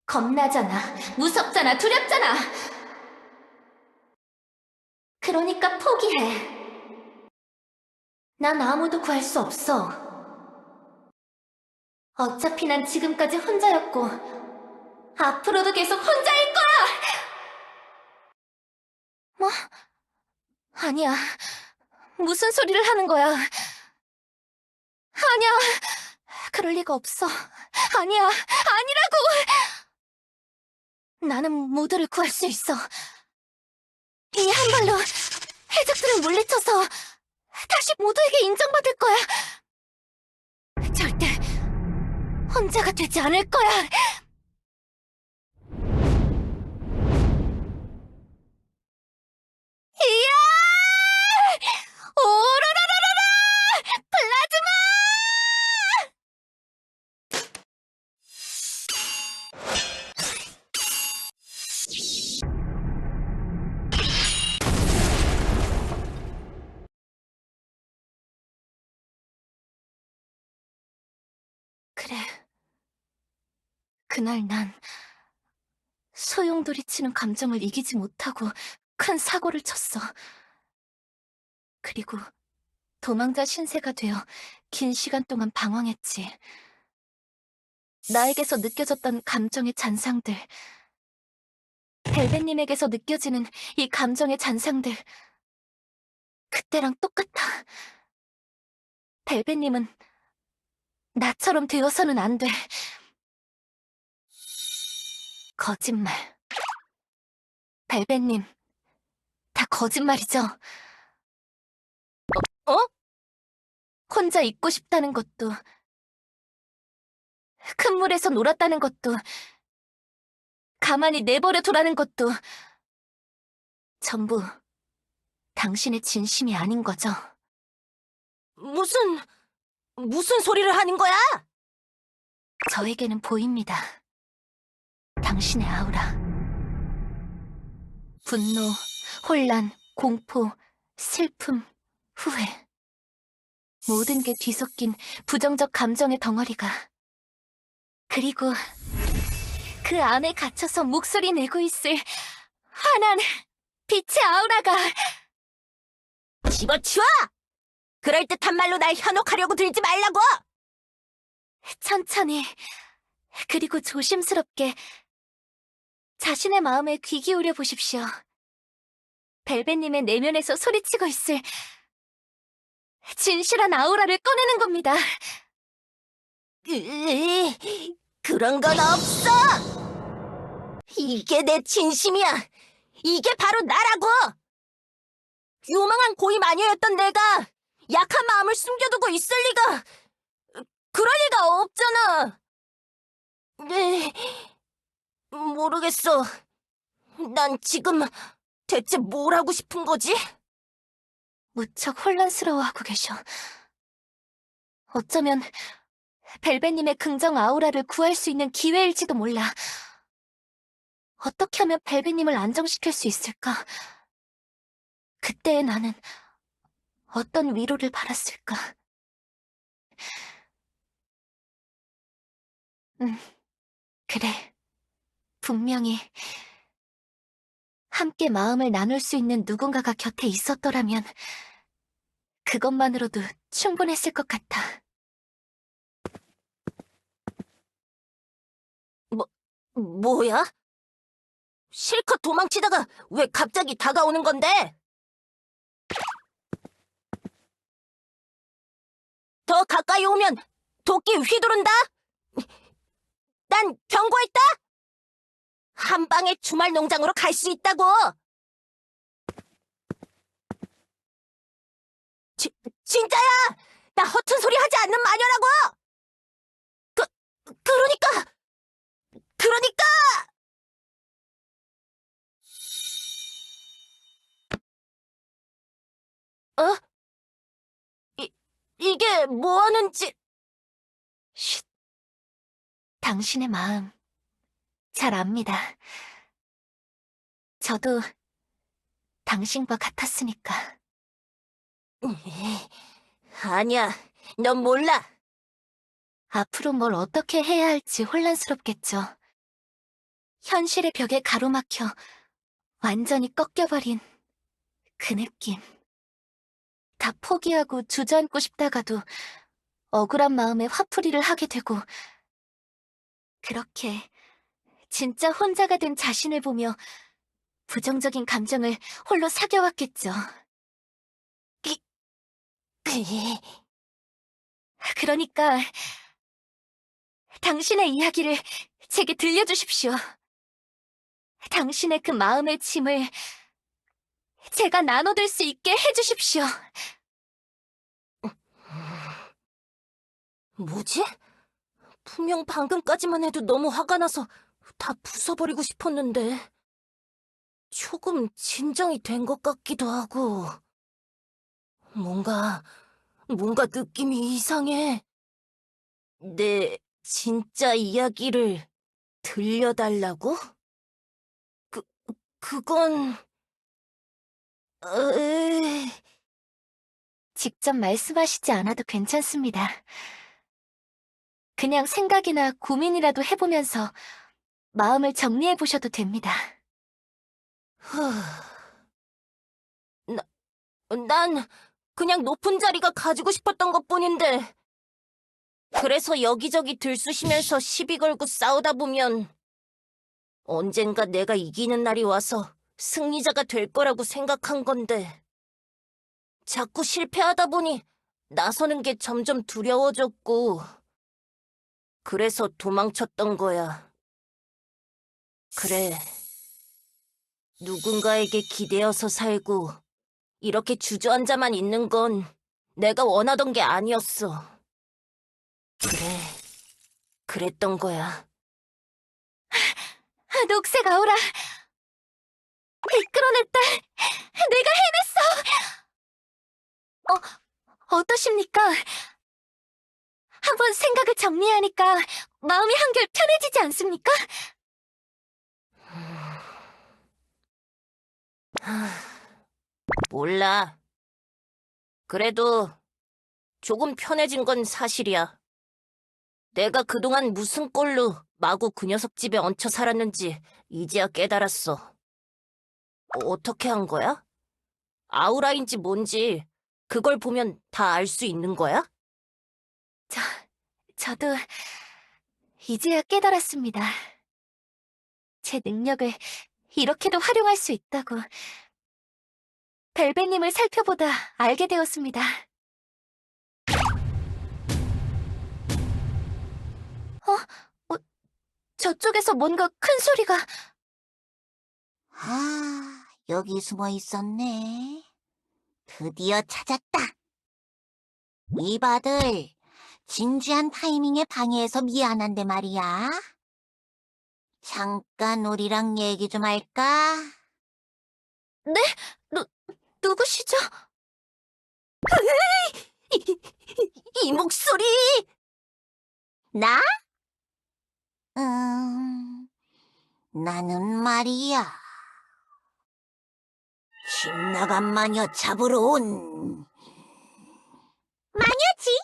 겁나잖아. 무섭잖아. 두렵잖아. 그러니까 포기해. 난 아무도 구할 수 없어. 어차피 난 지금까지 혼자였고 앞으로도 계속 혼자일 거야! 뭐? 아니야. 무슨 소리를 하는 거야? 아니야. 그럴 리가 없어. 아니야. 아니라고! 나는 모두를 구할 수 있어. 이 한 발로 해적들을 물리쳐서 다시 모두에게 인정받을 거야. 절대 혼자가 되지 않을 거야. 이야! 오로라라라라! 플라즈마! 그래. 그날 난 소용돌이치는 감정을 이기지 못하고 큰 사고를 쳤어. 그리고 도망자 신세가 되어 긴 시간 동안 방황했지. 나에게서 느껴졌던 감정의 잔상들, 벨벳님에게서 느껴지는 이 감정의 잔상들, 그때랑 똑같아. 벨벳님은 나처럼 되어서는 안 돼. 거짓말. 벨벳님, 다 거짓말이죠? 어? 혼자 있고 싶다는 것도, 큰 물에서 놀았다는 것도, 가만히 내버려 두라는 것도 전부 당신의 진심이 아닌 거죠? 무슨 소리를 하는 거야? 저에게는 보입니다. 당신의 아우라. 분노, 혼란, 공포, 슬픔, 후회. 모든 게 뒤섞인 부정적 감정의 덩어리가. 그리고 그 안에 갇혀서 목소리 내고 있을 환한 빛의 아우라가. 집어치워! 그럴듯한 말로 날 현혹하려고 들지 말라고! 천천히, 그리고 조심스럽게 자신의 마음에 귀 기울여 보십시오. 벨벳님의 내면에서 소리치고 있을 진실한 아우라를 꺼내는 겁니다. 그런 건 없어! 이게 내 진심이야! 이게 바로 나라고! 유망한 고임 아니었던 내가 약한 마음을 숨겨두고 있을 리가... 그럴 리가 없잖아! 모르겠어. 난 지금 대체 뭘 하고 싶은 거지? 무척 혼란스러워하고 계셔. 어쩌면 벨벳님의 긍정 아우라를 구할 수 있는 기회일지도 몰라. 어떻게 하면 벨벳님을 안정시킬 수 있을까? 그때의 나는 어떤 위로를 받았을까? 그래. 분명히 함께 마음을 나눌 수 있는 누군가가 곁에 있었더라면 그것만으로도 충분했을 것 같아. 뭐야? 실컷 도망치다가 왜 갑자기 다가오는 건데? 더 가까이 오면 도끼 휘두른다? 난 경고했다! 한 방에 주말 농장으로 갈 수 있다고! 진짜야! 나 허튼 소리 하지 않는 마녀라고! 그러니까! 어? 이게 뭐 하는지... 쉿. 당신의 마음 잘 압니다. 저도 당신과 같았으니까. 아니야, 넌 몰라. 앞으로 뭘 어떻게 해야 할지 혼란스럽겠죠. 현실의 벽에 가로막혀 완전히 꺾여버린 그 느낌. 다 포기하고 주저앉고 싶다가도 억울한 마음에 화풀이를 하게 되고, 그렇게 진짜 혼자가 된 자신을 보며 부정적인 감정을 홀로 사겨왔겠죠. 그러니까 당신의 이야기를 제게 들려주십시오. 당신의 그 마음의 짐을 제가 나눠들 수 있게 해주십시오. 뭐지? 분명 방금까지만 해도 너무 화가 나서 다 부숴버리고 싶었는데 조금 진정이 된 것 같기도 하고 뭔가 느낌이 이상해. 내 진짜 이야기를 들려달라고? 그건... 직접 말씀하시지 않아도 괜찮습니다. 그냥 생각이나 고민이라도 해보면서 마음을 정리해보셔도 됩니다. 난 그냥 높은 자리가 가지고 싶었던 것뿐인데 그래서 여기저기 들쑤시면서 시비 걸고 싸우다 보면 언젠가 내가 이기는 날이 와서 승리자가 될 거라고 생각한 건데 자꾸 실패하다 보니 나서는 게 점점 두려워졌고 그래서 도망쳤던 거야. 그래. 누군가에게 기대어서 살고 이렇게 주저앉아만 있는 건 내가 원하던 게 아니었어. 그랬던 거야. 녹색 아우라! 이끌어냈다! 내가 해냈어! 어떠십니까? 한번 생각을 정리하니까 마음이 한결 편해지지 않습니까? 몰라. 그래도 조금 편해진 건 사실이야. 내가 그동안 무슨 꼴로 마구 그 녀석 집에 얹혀 살았는지 이제야 깨달았어. 어떻게 한 거야? 아우라인지 뭔지 그걸 보면 다 알 수 있는 거야? 저도 이제야 깨달았습니다. 제 능력을 이렇게도 활용할 수 있다고. 벨벳님을 살펴보다 알게 되었습니다. 저쪽에서 뭔가 큰 소리가... 아, 여기 숨어 있었네. 드디어 찾았다. 이봐들, 진지한 타이밍에 방해해서 미안한데 말이야. 잠깐 우리랑 얘기 좀 할까? 누구시죠? 이 목소리! 나? 나는 말이야. 집 나간 마녀 잡으러 온 마녀지.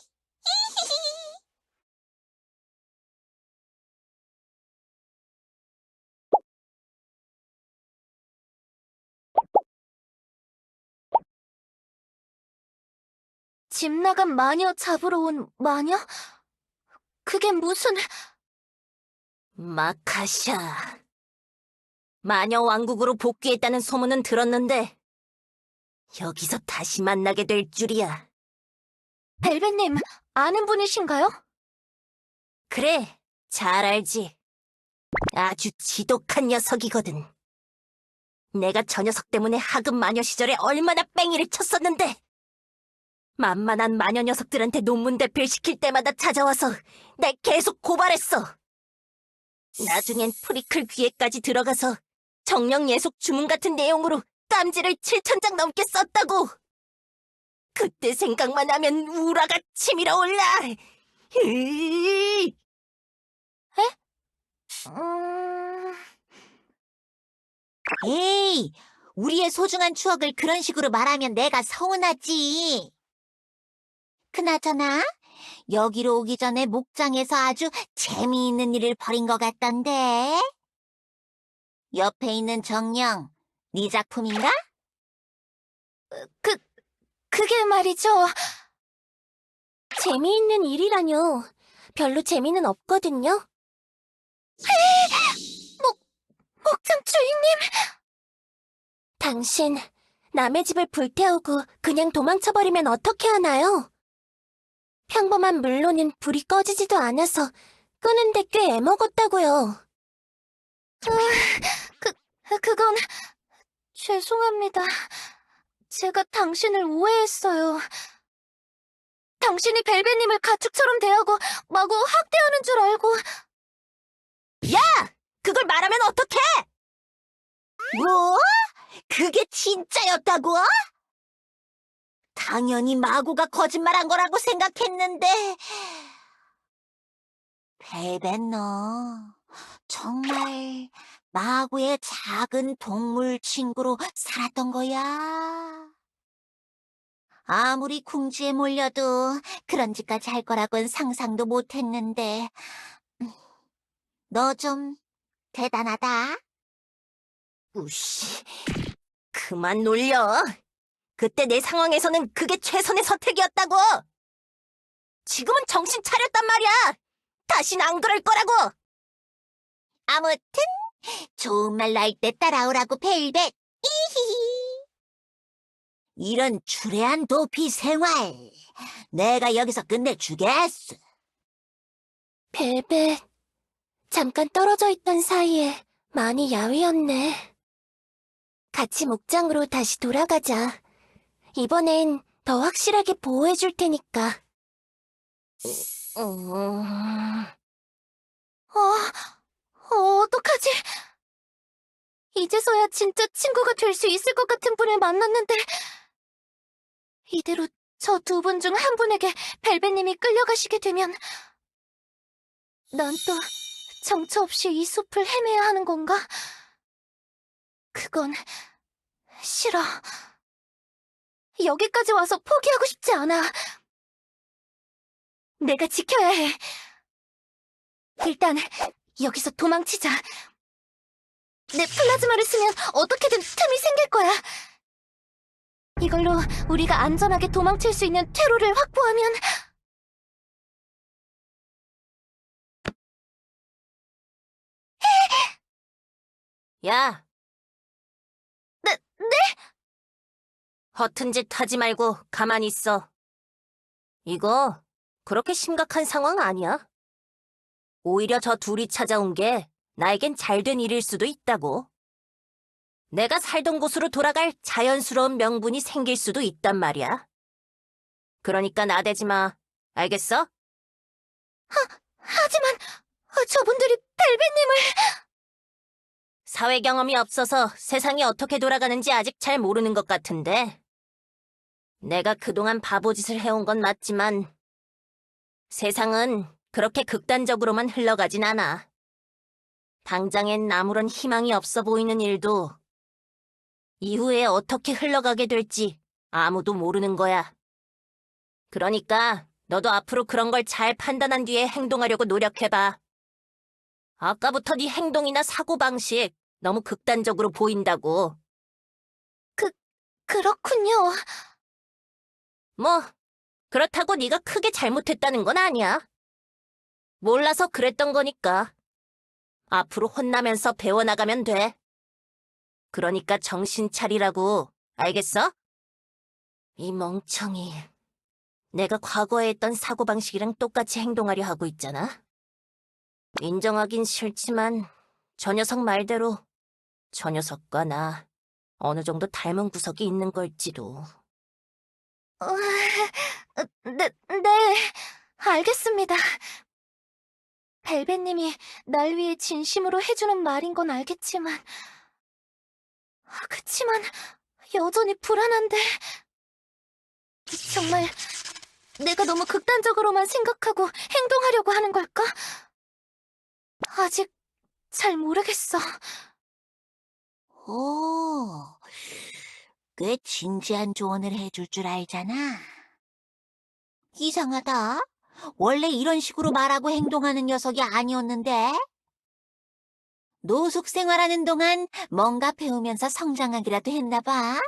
집 나간 마녀 잡으러 온 마녀? 그게 무슨... 마카샤. 마녀 왕국으로 복귀했다는 소문은 들었는데 여기서 다시 만나게 될 줄이야. 벨벳님, 아는 분이신가요? 그래, 잘 알지. 아주 지독한 녀석이거든. 내가 저 녀석 때문에 하급 마녀 시절에 얼마나 뺑이를 쳤었는데. 만만한 마녀 녀석들한테 논문 대필시킬 때마다 찾아와서 날 계속 고발했어. 나중엔 프리클 귀에까지 들어가서 정령 예속 주문 같은 내용으로 땀지를 7,000장 넘게 썼다고. 그때 생각만 하면 우라가 치밀어 올라. 으이! 에이, 우리의 소중한 추억을 그런 식으로 말하면 내가 서운하지. 그나저나 여기로 오기 전에 목장에서 아주 재미있는 일을 벌인 것 같던데. 옆에 있는 정령, 네 작품인가? 그게 말이죠. 재미있는 일이라뇨. 별로 재미는 없거든요. 목장 주인님! 당신, 남의 집을 불태우고 그냥 도망쳐버리면 어떻게 하나요? 평범한 물로는 불이 꺼지지도 않아서 끄는데 꽤 애먹었다고요. 그건... 죄송합니다. 제가 당신을 오해했어요. 당신이 벨벳님을 가축처럼 대하고 마구 학대하는 줄 알고... 그걸 말하면 어떡해! 뭐? 그게 진짜였다고? 당연히 마구가 거짓말한 거라고 생각했는데. 벨벳 너 정말 마구의 작은 동물 친구로 살았던 거야? 아무리 궁지에 몰려도 그런 짓까지 할 거라고는 상상도 못했는데. 너 좀 대단하다. 우씨, 그만 놀려. 그때 내 상황에서는 그게 최선의 선택이었다고. 지금은 정신 차렸단 말이야. 다신 안 그럴 거라고. 아무튼 좋은 말로 할 때 따라오라고 벨벳. 이히히. 이런 추레한 도피 생활 내가 여기서 끝내주겠어. 벨벳, 잠깐 떨어져 있던 사이에 많이 야위었네. 같이 목장으로 다시 돌아가자. 이번엔 더 확실하게 보호해줄 테니까. 어떡하지? 이제서야 진짜 친구가 될 수 있을 것 같은 분을 만났는데 이대로 저 두 분 중 한 분에게 벨벳님이 끌려가시게 되면 난 또 정처 없이 이 숲을 헤매야 하는 건가? 그건 싫어. 여기까지 와서 포기하고 싶지 않아. 내가 지켜야 해. 일단 여기서 도망치자. 내 플라즈마를 쓰면 어떻게든 틈이 생길 거야. 이걸로 우리가 안전하게 도망칠 수 있는 퇴로를 확보하면... 야, 네? 허튼 짓 하지 말고 가만히 있어. 이거 그렇게 심각한 상황 아니야. 오히려 저 둘이 찾아온 게 나에겐 잘된 일일 수도 있다고. 내가 살던 곳으로 돌아갈 자연스러운 명분이 생길 수도 있단 말이야. 그러니까 나대지 마. 알겠어? 하지만 저분들이 벨벳님을... 사회 경험이 없어서 세상이 어떻게 돌아가는지 아직 잘 모르는 것 같은데. 내가 그동안 바보짓을 해온 건 맞지만 세상은 그렇게 극단적으로만 흘러가진 않아. 당장엔 아무런 희망이 없어 보이는 일도 이후에 어떻게 흘러가게 될지 아무도 모르는 거야. 그러니까 너도 앞으로 그런 걸 잘 판단한 뒤에 행동하려고 노력해봐. 아까부터 네 행동이나 사고방식 너무 극단적으로 보인다고. 그렇군요. 뭐 그렇다고 네가 크게 잘못했다는 건 아니야. 몰라서 그랬던 거니까. 앞으로 혼나면서 배워나가면 돼. 그러니까 정신 차리라고. 알겠어? 이 멍청이. 내가 과거에 했던 사고방식이랑 똑같이 행동하려 하고 있잖아. 인정하긴 싫지만 저 녀석 말대로 저 녀석과 나 어느 정도 닮은 구석이 있는 걸지도. 네, 알겠습니다. 벨벳님이 날 위해 진심으로 해주는 말인 건 알겠지만, 그치만 여전히 불안한데. 정말 내가 너무 극단적으로만 생각하고 행동하려고 하는 걸까? 아직 잘 모르겠어. 오, 꽤 진지한 조언을 해줄 줄 알잖아. 이상하다. 원래 이런 식으로 말하고 행동하는 녀석이 아니었는데? 노숙 생활하는 동안 뭔가 배우면서 성장하기라도 했나 봐.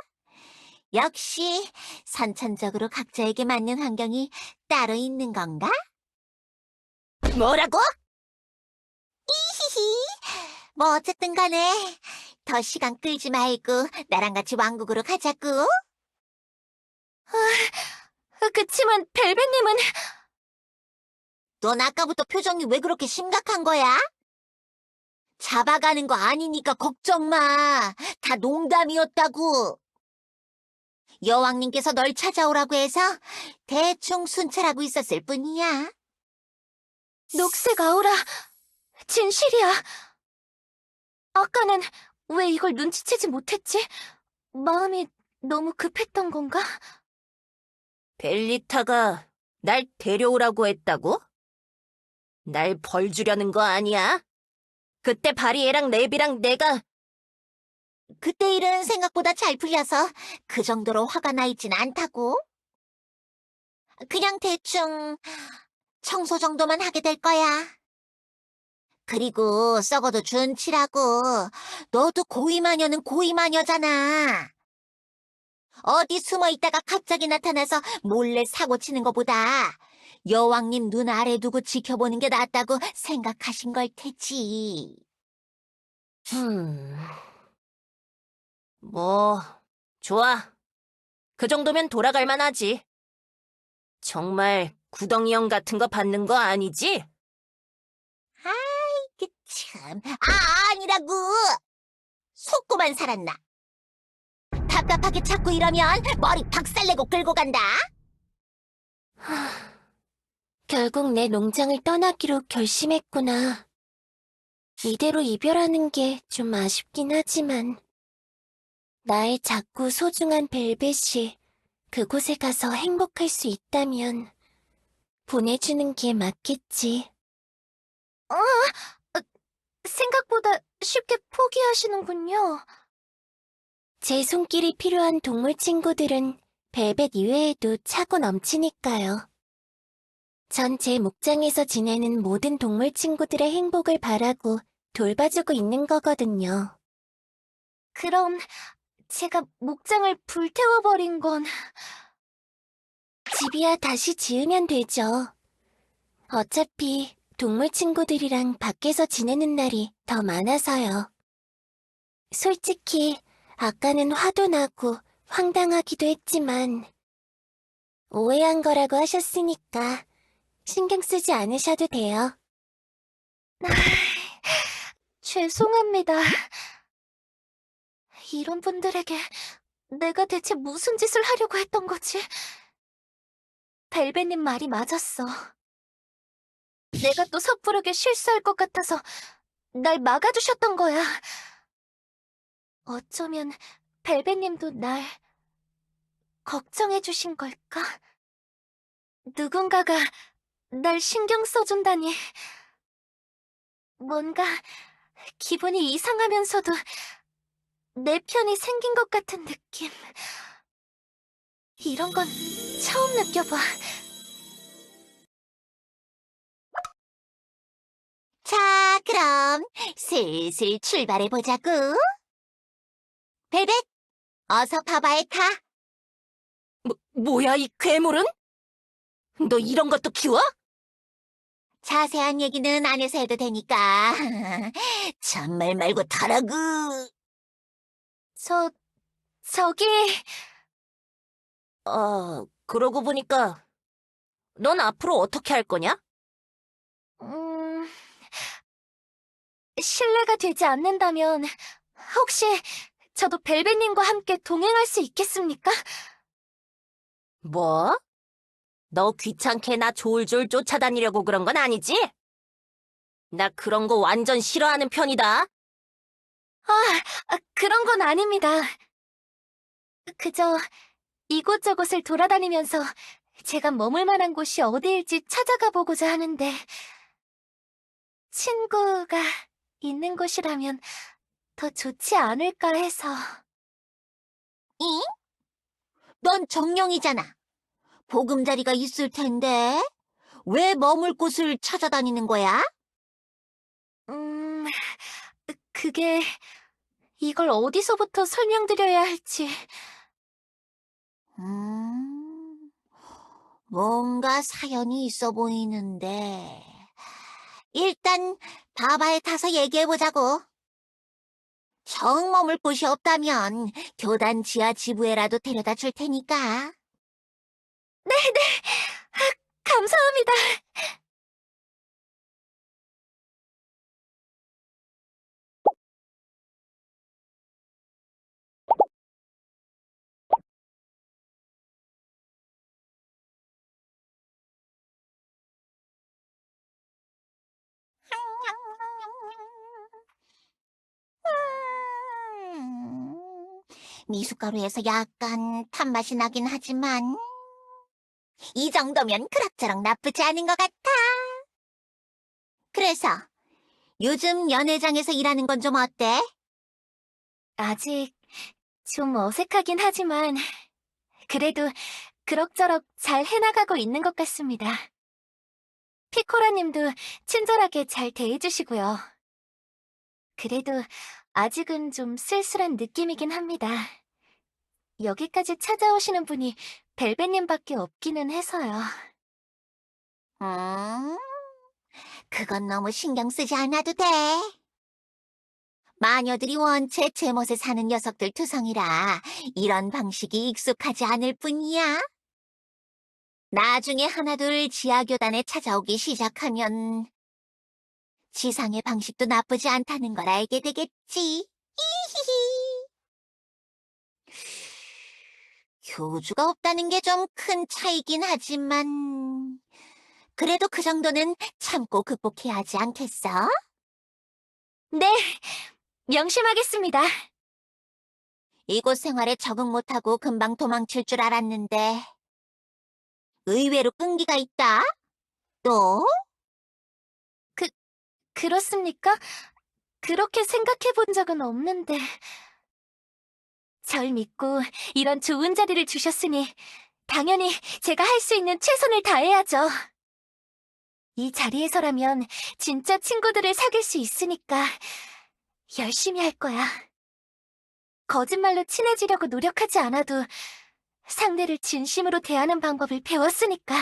역시 선천적으로 각자에게 맞는 환경이 따로 있는 건가? 뭐라고? 히히. 뭐 어쨌든 간에 더 시간 끌지 말고 나랑 같이 왕국으로 가자고. 그치만 벨벳님은 넌 아까부터 표정이 왜 그렇게 심각한 거야? 잡아가는 거 아니니까 걱정 마. 다 농담이었다고. 여왕님께서 널 찾아오라고 해서 대충 순찰하고 있었을 뿐이야. 녹색 아우라, 진실이야. 아까는 왜 이걸 눈치채지 못했지? 마음이 너무 급했던 건가? 벨리타가 날 데려오라고 했다고? 날 벌 주려는 거 아니야? 그때 바리애랑 랩이랑 내가 그때 일은 생각보다 잘 풀려서 그 정도로 화가 나 있진 않다고. 그냥 대충 청소 정도만 하게 될 거야. 그리고 썩어도 준치라고. 너도 고위마녀는 고위마녀잖아. 어디 숨어 있다가 갑자기 나타나서 몰래 사고 치는 것보다 여왕님 눈 아래 두고 지켜보는 게 낫다고 생각하신 걸 테지. 뭐 좋아. 그 정도면 돌아갈 만하지. 정말 구덩이형 같은 거 받는 거 아니지? 그 참, 아니라고! 속고만 살았나? 답답하게 자꾸 이러면 머리 박살내고 끌고 간다. 결국 내 농장을 떠나기로 결심했구나. 이대로 이별하는 게 좀 아쉽긴 하지만 나의 작고 소중한 벨벳이 그곳에 가서 행복할 수 있다면 보내주는 게 맞겠지. 생각보다 쉽게 포기하시는군요. 제 손길이 필요한 동물 친구들은 벨벳 이외에도 차고 넘치니까요. 전 제 목장에서 지내는 모든 동물 친구들의 행복을 바라고 돌봐주고 있는 거거든요. 그럼 제가 목장을 불태워버린 건 집이야 다시 지으면 되죠. 어차피 동물 친구들이랑 밖에서 지내는 날이 더 많아서요. 솔직히 아까는 화도 나고 황당하기도 했지만 오해한 거라고 하셨으니까 신경 쓰지 않으셔도 돼요. 죄송합니다. 이런 분들에게 내가 대체 무슨 짓을 하려고 했던 거지? 벨벳님 말이 맞았어. 내가 또 섣부르게 실수할 것 같아서 날 막아주셨던 거야. 어쩌면 벨벳님도 날 걱정해 주신 걸까? 누군가가 날 신경 써준다니. 뭔가 기분이 이상하면서도 내 편이 생긴 것 같은 느낌. 이런 건 처음 느껴봐. 자, 그럼 슬슬 출발해보자고. 벨벳, 어서 바바에 타. 뭐야, 이 괴물은? 너 이런 것도 키워? 자세한 얘기는 안에서 해도 되니까. 잔말 말고 타라고. 저기, 그러고 보니까 넌 앞으로 어떻게 할 거냐? 음, 실례가 되지 않는다면 혹시 저도 벨벳님과 함께 동행할 수 있겠습니까? 뭐? 너 귀찮게 나 졸졸 쫓아다니려고 그런 건 아니지? 나 그런 거 완전 싫어하는 편이다. 그런 건 아닙니다. 그저 이곳저곳을 돌아다니면서 제가 머물 만한 곳이 어디일지 찾아가 보고자 하는데 친구가 있는 곳이라면 더 좋지 않을까 해서. 잉? 넌 정령이잖아. 보금자리가 있을 텐데. 왜 머물 곳을 찾아다니는 거야? 음, 그게 이걸 어디서부터 설명드려야 할지. 음, 뭔가 사연이 있어 보이는데. 일단 바바에 타서 얘기해보자고. 정 머물 곳이 없다면 교단 지하 지부에라도 데려다 줄 테니까. 감사합니다. 미숫가루에서 약간 탄맛이 나긴 하지만 이 정도면 그럭저럭 나쁘지 않은 것 같아. 그래서 요즘 연회장에서 일하는 건 좀 어때? 아직 좀 어색하긴 하지만 그래도 그럭저럭 잘 해나가고 있는 것 같습니다. 피코라님도 친절하게 잘 대해주시고요. 그래도 아직은 좀 쓸쓸한 느낌이긴 합니다. 여기까지 찾아오시는 분이 벨벳님밖에 없기는 해서요. 음, 그건 너무 신경 쓰지 않아도 돼. 마녀들이 원체 제멋에 사는 녀석들 투성이라 이런 방식이 익숙하지 않을 뿐이야. 나중에 하나둘 지하교단에 찾아오기 시작하면 지상의 방식도 나쁘지 않다는 걸 알게 되겠지. 히히히. 교주가 없다는 게 좀 큰 차이긴 하지만 그래도 그 정도는 참고 극복해야 하지 않겠어? 네, 명심하겠습니다. 이곳 생활에 적응 못하고 금방 도망칠 줄 알았는데 의외로 끈기가 있다. 또? 그렇습니까? 그렇게 생각해 본 적은 없는데. 절 믿고 이런 좋은 자리를 주셨으니 당연히 제가 할 수 있는 최선을 다해야죠. 이 자리에서라면 진짜 친구들을 사귈 수 있으니까 열심히 할 거야. 거짓말로 친해지려고 노력하지 않아도 상대를 진심으로 대하는 방법을 배웠으니까.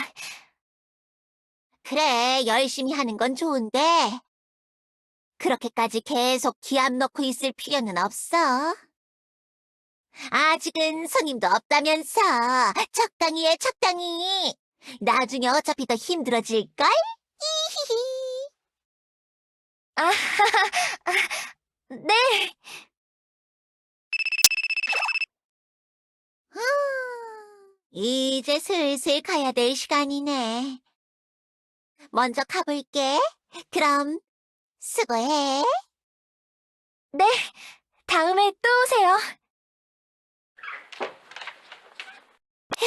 그래, 열심히 하는 건 좋은데 그렇게까지 계속 기합 넣고 있을 필요는 없어. 아직은 손님도 없다면서. 적당히 해, 적당히. 나중에 어차피 더 힘들어질걸? 히히히. 아, 네. 이제 슬슬 가야 될 시간이네. 먼저 가볼게. 그럼 수고해. 네, 다음에 또 오세요. 휴,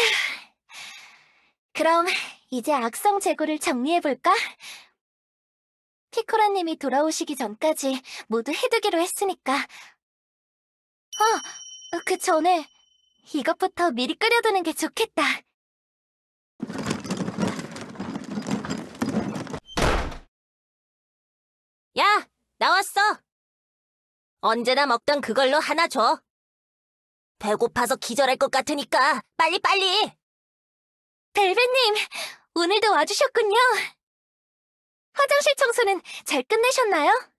그럼 이제 악성 재고를 정리해볼까? 피코라님이 돌아오시기 전까지 모두 해두기로 했으니까. 그 전에 이것부터 미리 끓여두는 게 좋겠다. 야, 나왔어. 언제나 먹던 그걸로 하나 줘. 배고파서 기절할 것 같으니까 빨리빨리. 벨벳님, 오늘도 와주셨군요. 화장실 청소는 잘 끝내셨나요?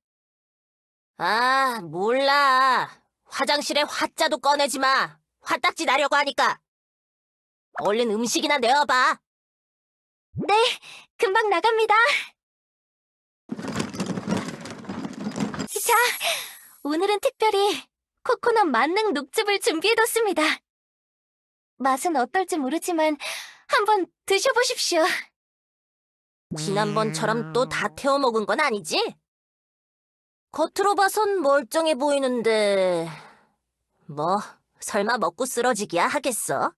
아, 몰라. 화장실에 화자도 꺼내지 마. 화딱지 나려고 하니까. 얼른 음식이나 내어봐. 네, 금방 나갑니다. 자, 오늘은 특별히 코코넛 만능 녹즙을 준비해뒀습니다. 맛은 어떨지 모르지만 한번 드셔보십시오. 지난번처럼 또 다 태워 먹은 건 아니지? 겉으로 봐선 멀쩡해 보이는데 뭐 설마 먹고 쓰러지기야 하겠어?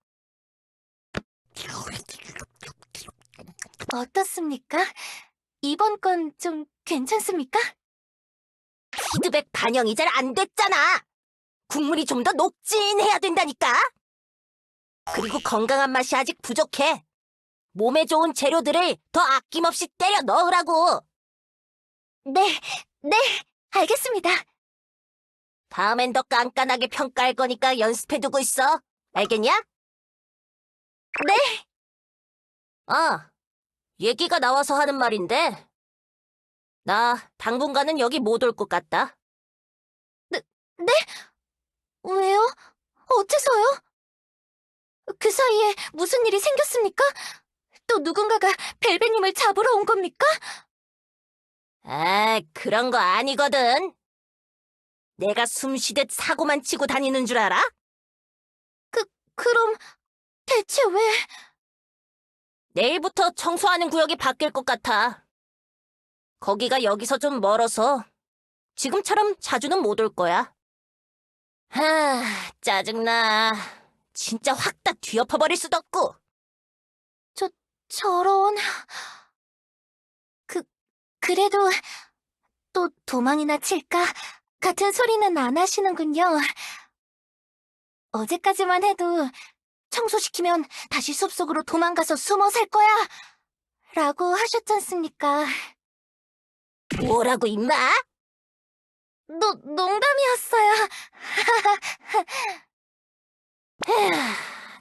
어떻습니까? 이번 건 좀 괜찮습니까? 피드백 반영이 잘 안 됐잖아. 국물이 좀 더 녹진해야 된다니까. 그리고 건강한 맛이 아직 부족해. 몸에 좋은 재료들을 더 아낌없이 때려 넣으라고. 네, 알겠습니다. 다음엔 더 깐깐하게 평가할 거니까 연습해두고 있어. 알겠냐? 네. 얘기가 나와서 하는 말인데 나 당분간은 여기 못 올 것 같다. 왜요? 어째서요? 그 사이에 무슨 일이 생겼습니까? 또 누군가가 벨벳님을 잡으러 온 겁니까? 그런 거 아니거든. 내가 숨 쉬듯 사고만 치고 다니는 줄 알아? 그럼 대체 왜... 내일부터 청소하는 구역이 바뀔 것 같아. 거기가 여기서 좀 멀어서 지금처럼 자주는 못 올 거야. 짜증나. 진짜 확 다 뒤엎어버릴 수도 없고. 저런... 그래도 또 도망이나 칠까? 같은 소리는 안 하시는군요. 어제까지만 해도 청소시키면 다시 숲속으로 도망가서 숨어 살 거야! 라고 하셨잖습니까? 뭐라고 임마? 농담이었어요.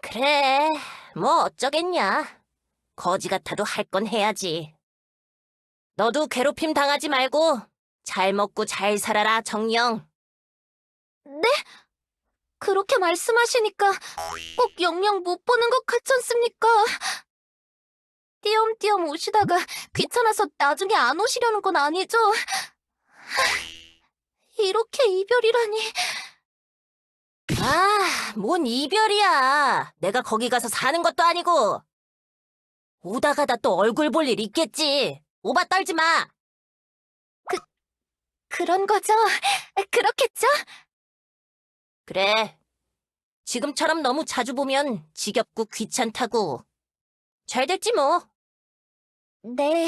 그래, 뭐 어쩌겠냐. 거지 같아도 할 건 해야지. 너도 괴롭힘 당하지 말고 잘 먹고 잘 살아라, 정령. 네? 그렇게 말씀하시니까 꼭 영영 못 보는 것 같지 않습니까? 띄엄띄엄 오시다가 귀찮아서 나중에 안 오시려는 건 아니죠? 이렇게 이별이라니... 뭔 이별이야. 내가 거기 가서 사는 것도 아니고. 오다 가다 또 얼굴 볼 일 있겠지. 오바 떨지 마. 그런 거죠? 그렇겠죠? 그래. 지금처럼 너무 자주 보면 지겹고 귀찮다고. 잘 됐지 뭐. 네.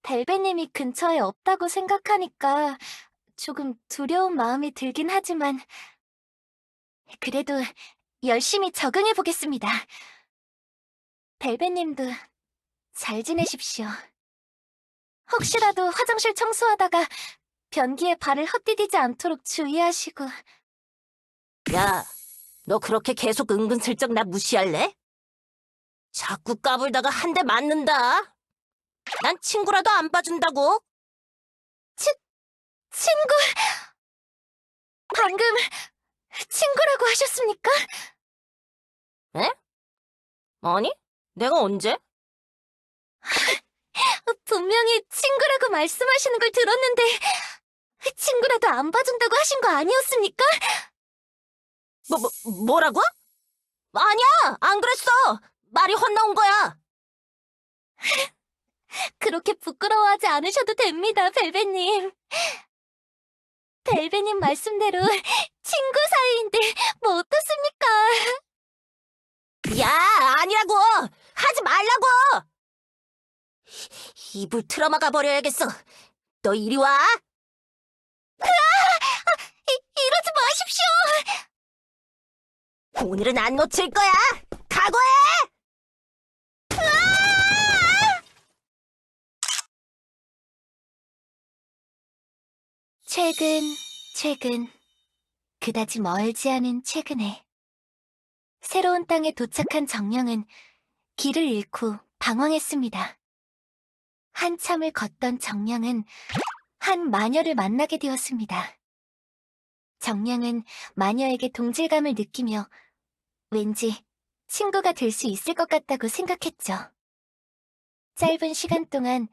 벨벳님이 근처에 없다고 생각하니까 조금 두려운 마음이 들긴 하지만 그래도 열심히 적응해 보겠습니다. 벨벳님도 잘 지내십시오. 혹시라도 화장실 청소하다가 변기에 발을 헛디디지 않도록 주의하시고. 야, 너 그렇게 계속 은근슬쩍 나 무시할래? 자꾸 까불다가 한 대 맞는다. 난 친구라도 안 봐준다고. 친구! 방금 친구라고 하셨습니까? 에? 아니, 내가 언제? 분명히 친구라고 말씀하시는 걸 들었는데 친구라도 안 봐준다고 하신 거 아니었습니까? 뭐라고? 아니야, 안 그랬어. 말이 헛나온 거야. 그렇게 부끄러워하지 않으셔도 됩니다, 벨벳님. 벨베님 말씀대로 친구 사이인데 뭐 어떻습니까? 야, 아니라고! 하지 말라고! 입을 틀어막아 버려야겠어. 너 이리 와! 이러지 마십시오! 오늘은 안 놓칠 거야! 각오해! 최근, 그다지 멀지 않은 최근에 새로운 땅에 도착한 정령은 길을 잃고 방황했습니다. 한참을 걷던 정령은 한 마녀를 만나게 되었습니다. 정령은 마녀에게 동질감을 느끼며 왠지 친구가 될 수 있을 것 같다고 생각했죠. 짧은 시간 동안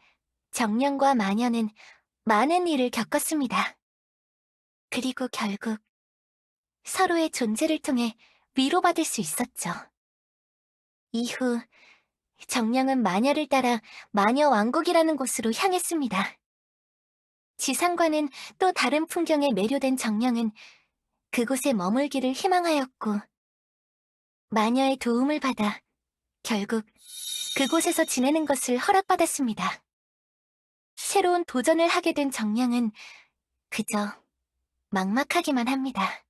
정령과 마녀는 많은 일을 겪었습니다. 그리고 결국 서로의 존재를 통해 위로받을 수 있었죠. 이후 정령은 마녀를 따라 마녀 왕국이라는 곳으로 향했습니다. 지상과는 또 다른 풍경에 매료된 정령은 그곳에 머물기를 희망하였고 마녀의 도움을 받아 결국 그곳에서 지내는 것을 허락받았습니다. 새로운 도전을 하게 된 정령은 그저 막막하기만 합니다.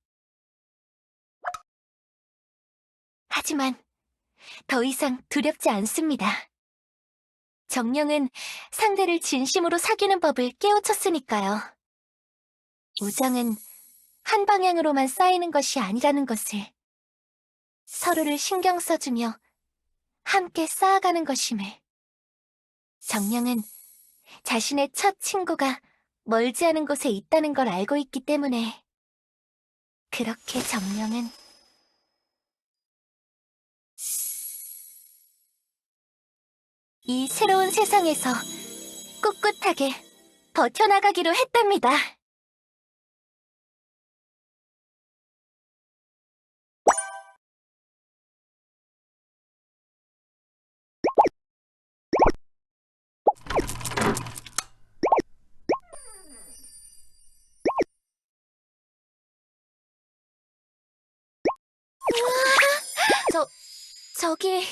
하지만 더 이상 두렵지 않습니다. 정령은 상대를 진심으로 사귀는 법을 깨우쳤으니까요. 우정은 한 방향으로만 쌓이는 것이 아니라는 것을, 서로를 신경 써주며 함께 쌓아가는 것임을. 정령은 자신의 첫 친구가 멀지 않은 곳에 있다는 걸 알고 있기 때문에 그렇게 정령은 이 새로운 세상에서 꿋꿋하게 버텨나가기로 했답니다. 저기...